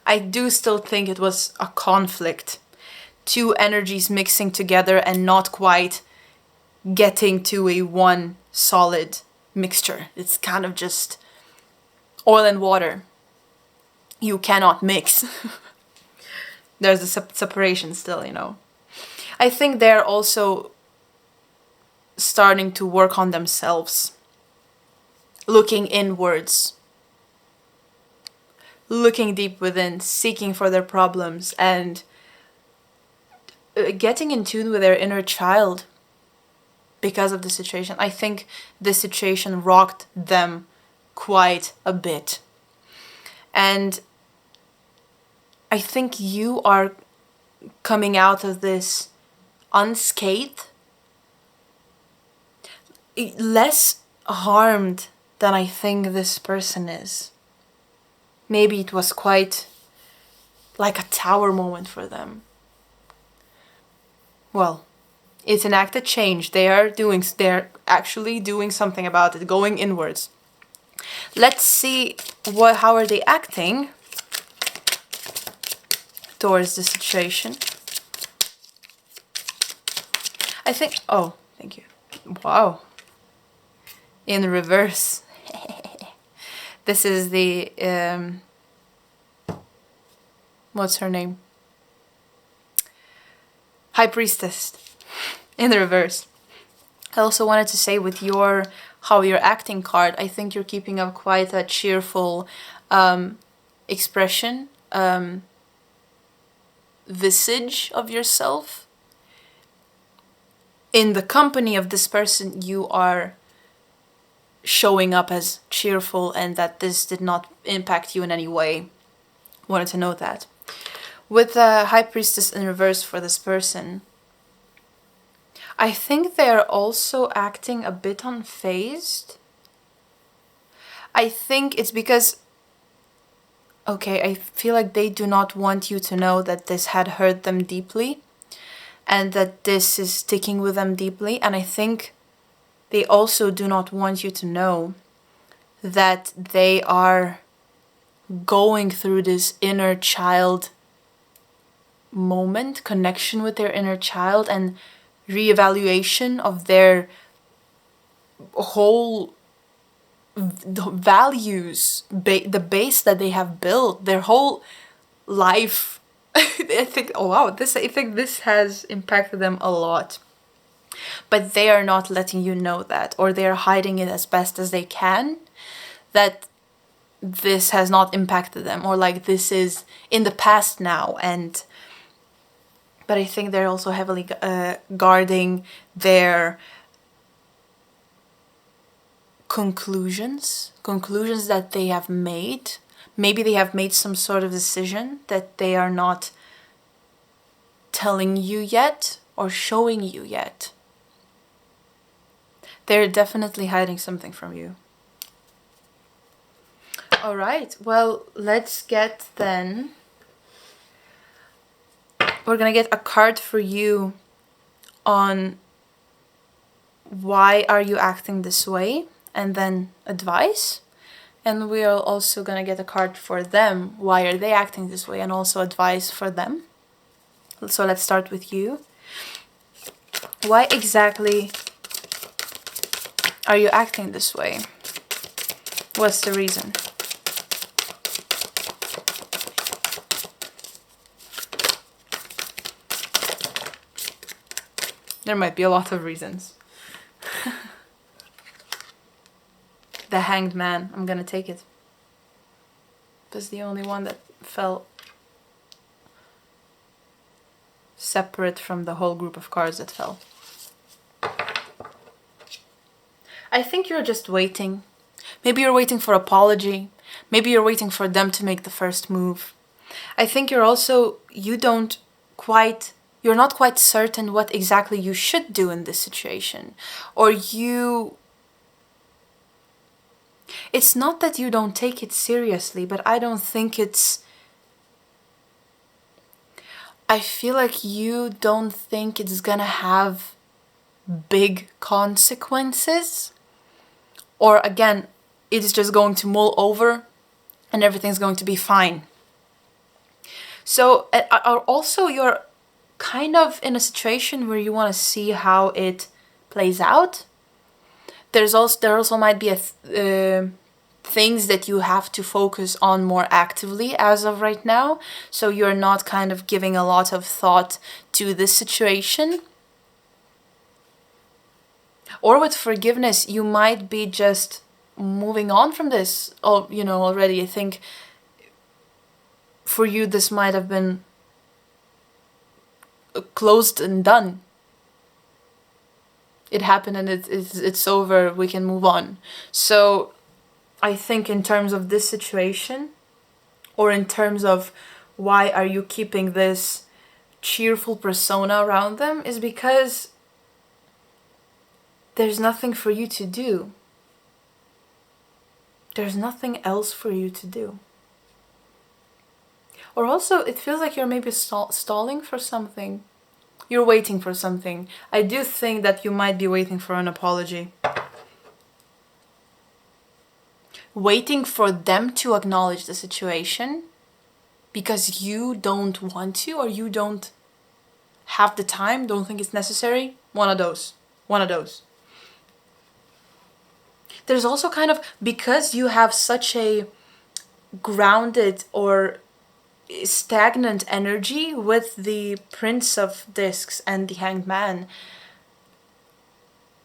I do still think it was a conflict. Two energies mixing together and not quite getting to a one solid mixture. It's kind of just oil and water. You cannot mix. There's a separation still, you know. I think they're also starting to work on themselves. Looking inwards. Looking deep within, seeking for their problems and getting in tune with their inner child because of the situation. I think this situation rocked them quite a bit. And I think you are coming out of this unscathed, less harmed than I think this person is. Maybe it was quite like a tower moment for them. Well, It's an acted change. They're actually doing something about it, going inwards. Let's see how are they acting towards the situation. I think, oh, thank you. Wow. In reverse. This is the, what's her name? High Priestess. In the reverse. I also wanted to say with how you're acting card, I think you're keeping up quite a cheerful expression, visage of yourself. In the company of this person, you are showing up as cheerful and that this did not impact you in any way. Wanted to note that. With the High Priestess in reverse for this person, I think they're also acting a bit unfazed. I think it's because, okay, I feel like they do not want you to know that this had hurt them deeply and that this is sticking with them deeply. And I think they also do not want you to know that they are going through this inner child moment, connection with their inner child, and reevaluation of their whole values, the base that they have built, their whole life. I think, oh wow, I think this has impacted them a lot. But they are not letting you know that, or they are hiding it as best as they can, that this has not impacted them, or like this is in the past now. But I think they're also heavily guarding their conclusions that they have made. Maybe they have made some sort of decision that they are not telling you yet or showing you yet. They're definitely hiding something from you. All right, well, let's get then... We're gonna get a card for you on why are you acting this way, and then advice. And we are also gonna get a card for them, why are they acting this way, and also advice for them. So let's start with you. Why exactly are you acting this way? What's the reason? There might be a lot of reasons. The Hanged Man. I'm gonna take it. That's the only one that fell separate from the whole group of cards that fell. I think you're just waiting. Maybe you're waiting for apology. Maybe you're waiting for them to make the first move. I think you're also, you're not quite certain what exactly you should do in this situation. Or it's not that you don't take it seriously, but I don't think I feel like you don't think it's gonna have big consequences. Or again, it's just going to mull over and everything's going to be fine. So also you're kind of in a situation where you want to see how it plays out. There also might be things that you have to focus on more actively as of right now. So you're not kind of giving a lot of thought to this situation. Or with forgiveness, you might be just moving on from this. Already. I think for you, this might have been closed and done. It happened and it's over. We can move on. So I think in terms of this situation, or in terms of why are you keeping this cheerful persona around them, is because there's nothing for you to do. There's nothing else for you to do. Or also, it feels like you're maybe stalling for something. You're waiting for something. I do think that you might be waiting for an apology. Waiting for them to acknowledge the situation because you don't want to, or you don't have the time, don't think it's necessary. One of those. There's also kind of, because you have such a grounded or stagnant energy with the Prince of Discs and the Hanged Man,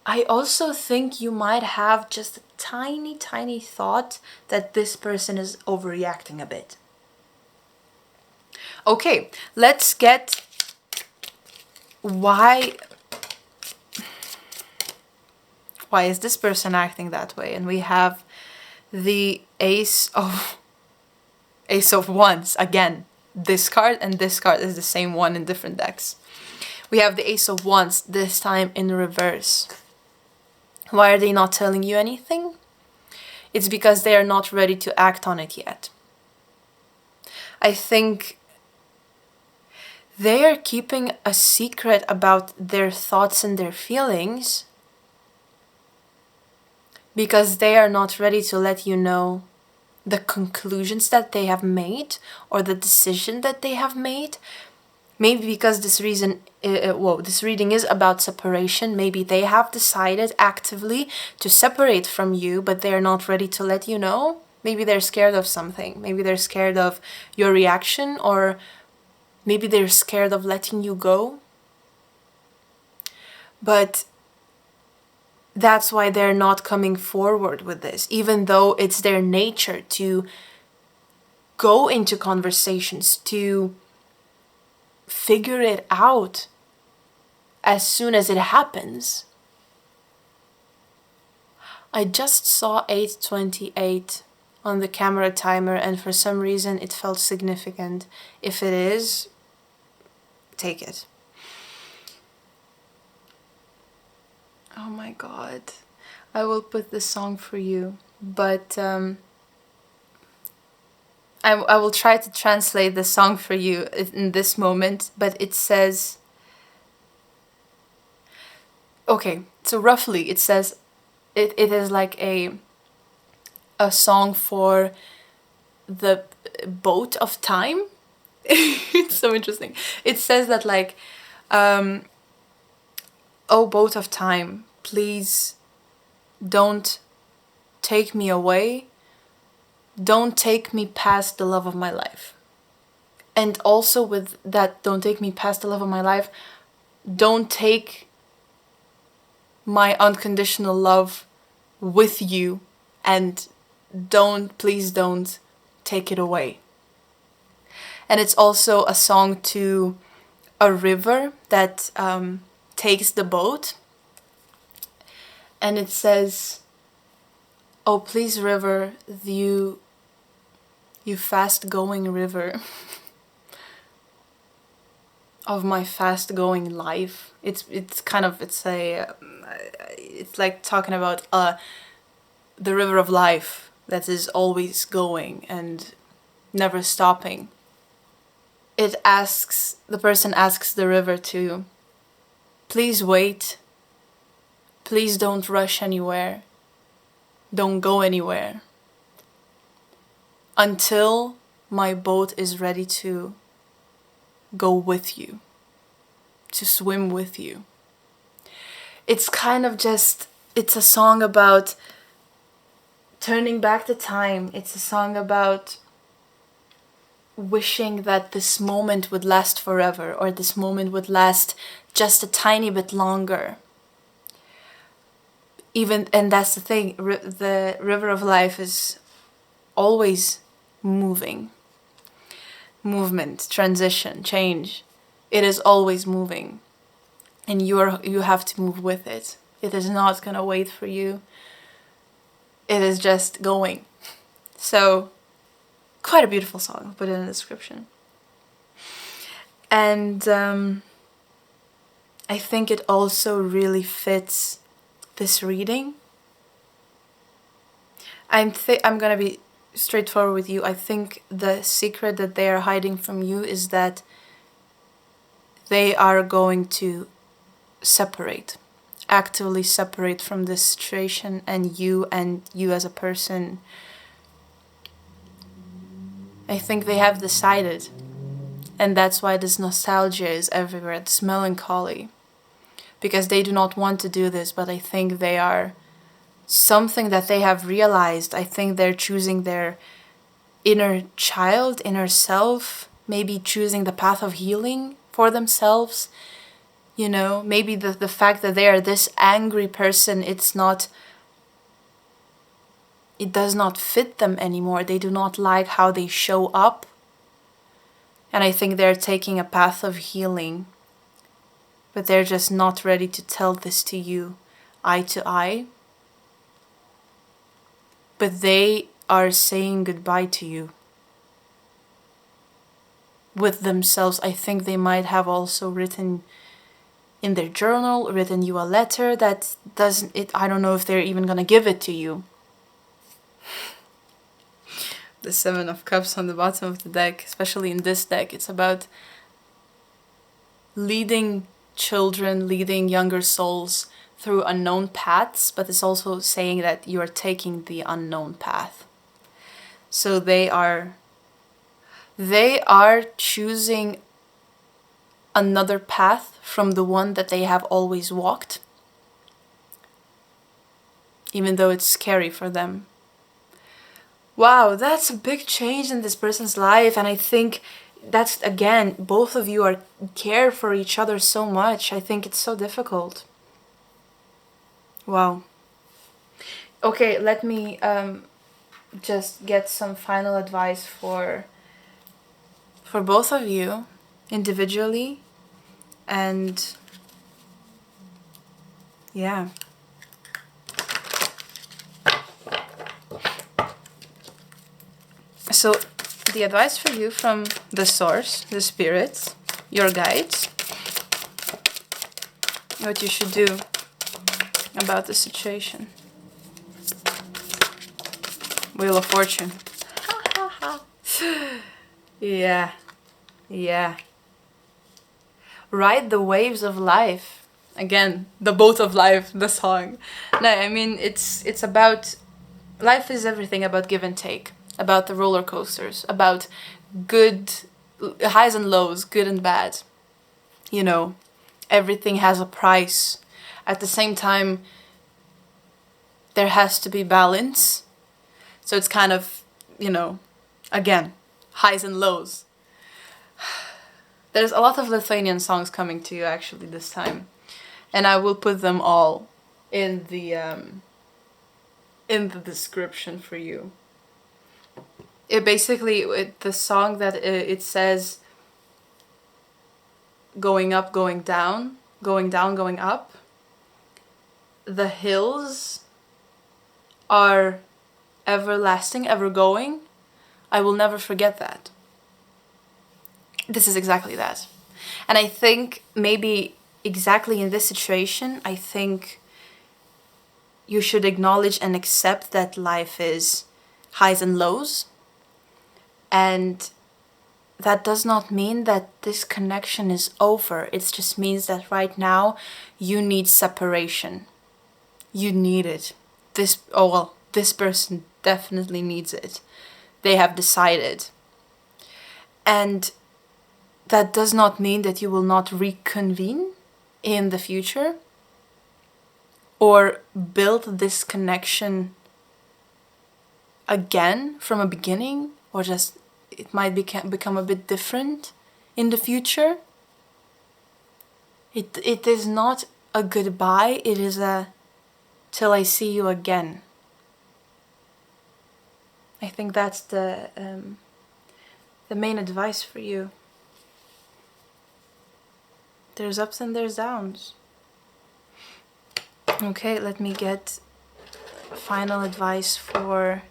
I also think you might have just a tiny thought that this person is overreacting a bit. Okay, let's get why is this person acting that way? And we have the Ace of Wands. Again, this card and this card is the same one in different decks. We have the Ace of Wands, this time in reverse. Why are they not telling you anything? It's because they are not ready to act on it yet. I think they are keeping a secret about their thoughts and their feelings because they are not ready to let you know the conclusions that they have made or the decision that they have made. Maybe because this reading is about separation. Maybe they have decided actively to separate from you, but they're not ready to let you know. Maybe they're scared of something. Maybe they're scared of your reaction, or maybe they're scared of letting you go. But that's why they're not coming forward with this, even though it's their nature to go into conversations, to figure it out as soon as it happens. I just saw 8:28 on the camera timer, and for some reason it felt significant. If it is, take it. Oh my god. I will put the song for you, but I will try to translate the song for you in this moment, but it says... Okay, so roughly it says it is like a song for the boat of time. It's so interesting. It says that like, oh boat of time, please don't take me away. Don't take me past the love of my life. And also with that, don't take me past the love of my life, don't take my unconditional love with you, and please don't take it away. And it's also a song to a river that takes the boat. And it says, oh please river, you fast-going river of my fast-going life. It's like talking about the river of life that is always going and never stopping. The person asks the river to please wait, please don't rush anywhere, don't go anywhere, until my boat is ready to go with you, to swim with you. It's kind of just, it's a song about turning back the time. It's a song about wishing that this moment would last forever, or this moment would last just a tiny bit longer. And that's the thing, the river of life is always moving. Movement, transition, change. It is always moving. And you have to move with it. It is not gonna wait for you. It is just going. So, quite a beautiful song. I'll put it in the description. And I think it also really fits this reading. I'm gonna be straightforward with you. I think the secret that they are hiding from you is that they are going to separate, actively separate from this situation, and you as a person. I think they have decided, and that's why this nostalgia is everywhere, this melancholy, because they do not want to do this, but I think they are something that they have realized. I think they're choosing their inner child, inner self, maybe choosing the path of healing for themselves. You know, maybe the fact that they are this angry person, it does not fit them anymore. They do not like how they show up. And I think they're taking a path of healing, but they're just not ready to tell this to you eye to eye. But they are saying goodbye to you with themselves. I think they might have also written in their journal, written you a letter that I don't know if they're even gonna give it to you. The 7 of Cups on the bottom of the deck, especially in this deck, it's about leading children, leading younger souls through unknown paths, but it's also saying that you are taking the unknown path. So they are choosing another path from the one that they have always walked, even though it's scary for them. Wow, that's a big change in this person's life, and I think that's, again, both of you care for each other so much. I think it's so difficult. Wow. Okay, let me just get some final advice for both of you individually, and yeah. So the advice for you from the source, the spirits, your guides, what you should do about the situation. Wheel of Fortune. Yeah. Ride the waves of life. Again, the boat of life, the song. No, I mean, it's about, life is everything about give and take, about the roller coasters, about good highs and lows, good and bad. You know, everything has a price. At the same time, there has to be balance. So it's kind of, you know, again, highs and lows. There's a lot of Lithuanian songs coming to you actually this time, and I will put them all in the description for you. It basically, the song that it says going up, going down, going up. The hills are everlasting, ever going. I will never forget that. This is exactly that. And I think maybe exactly in this situation, I think you should acknowledge and accept that life is highs and lows. And that does not mean that this connection is over. It just means that right now you need separation. You need it. This person definitely needs it. They have decided. And that does not mean that you will not reconvene in the future or build this connection again from a beginning, or just it might become a bit different in the future. It is not a goodbye, it is a till I see you again. I think that's the main advice for you. There's ups and there's downs. Okay, let me get final advice for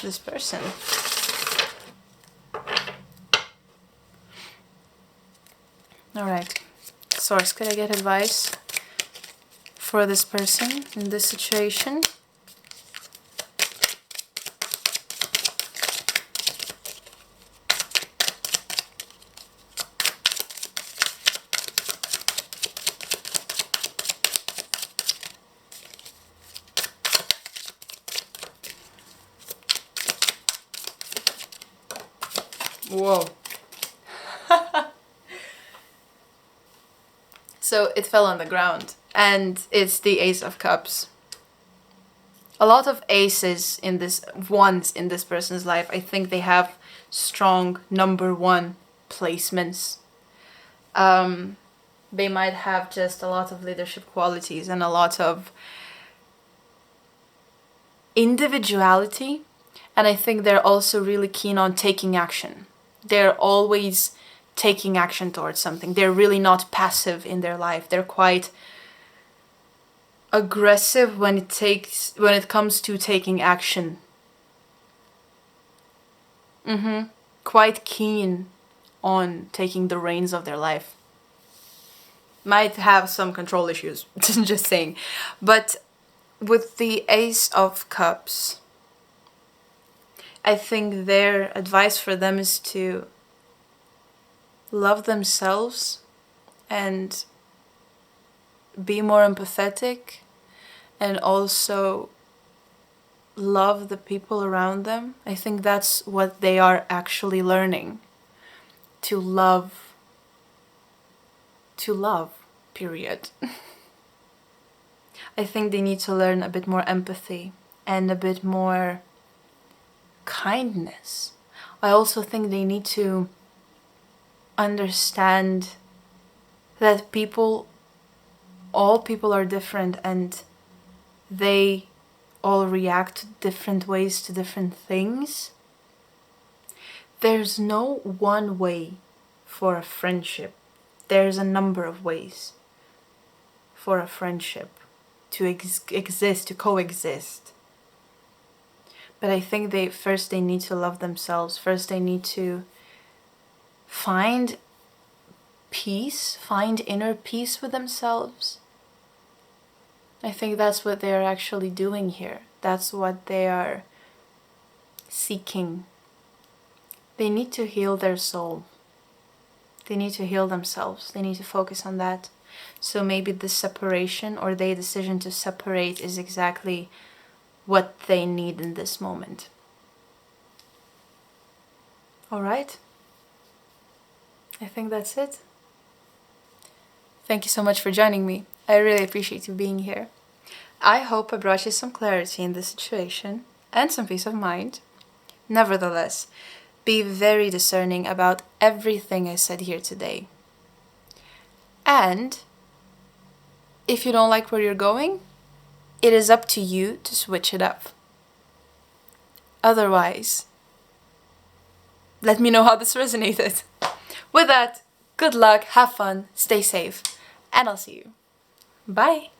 this person. Alright, source, could I get advice for this person in this situation? Whoa. So it fell on the ground, and it's the Ace of Cups. A lot of aces in this, ones in this person's life, I think they have strong number one placements. They might have just a lot of leadership qualities and a lot of individuality, and I think they're also really keen on taking action. They're always taking action towards something. They're really not passive in their life. They're quite aggressive when it comes to taking action. Quite keen on taking the reins of their life. Might have some control issues, just saying. But with the Ace of Cups, I think their advice for them is to love themselves and be more empathetic, and also love the people around them. I think that's what they are actually learning. To love, period. I think they need to learn a bit more empathy and a bit more kindness. I also think they need to understand that all people are different, and they all react different ways to different things. There's no one way for a friendship. There's a number of ways for a friendship to exist, to coexist. But I think they need to love themselves. First they need to find peace, find inner peace with themselves. I think that's what they are actually doing here. That's what they are seeking. They need to heal their soul. They need to heal themselves. They need to focus on that. So maybe this separation, or their decision to separate, is exactly what they need in this moment. All right. I think that's it. Thank you so much for joining me. I really appreciate you being here. I hope I brought you some clarity in this situation and some peace of mind. Nevertheless, be very discerning about everything I said here today. And if you don't like where you're going, it is up to you to switch it up. Otherwise, let me know how this resonated. With that, good luck, have fun, stay safe, and I'll see you. Bye!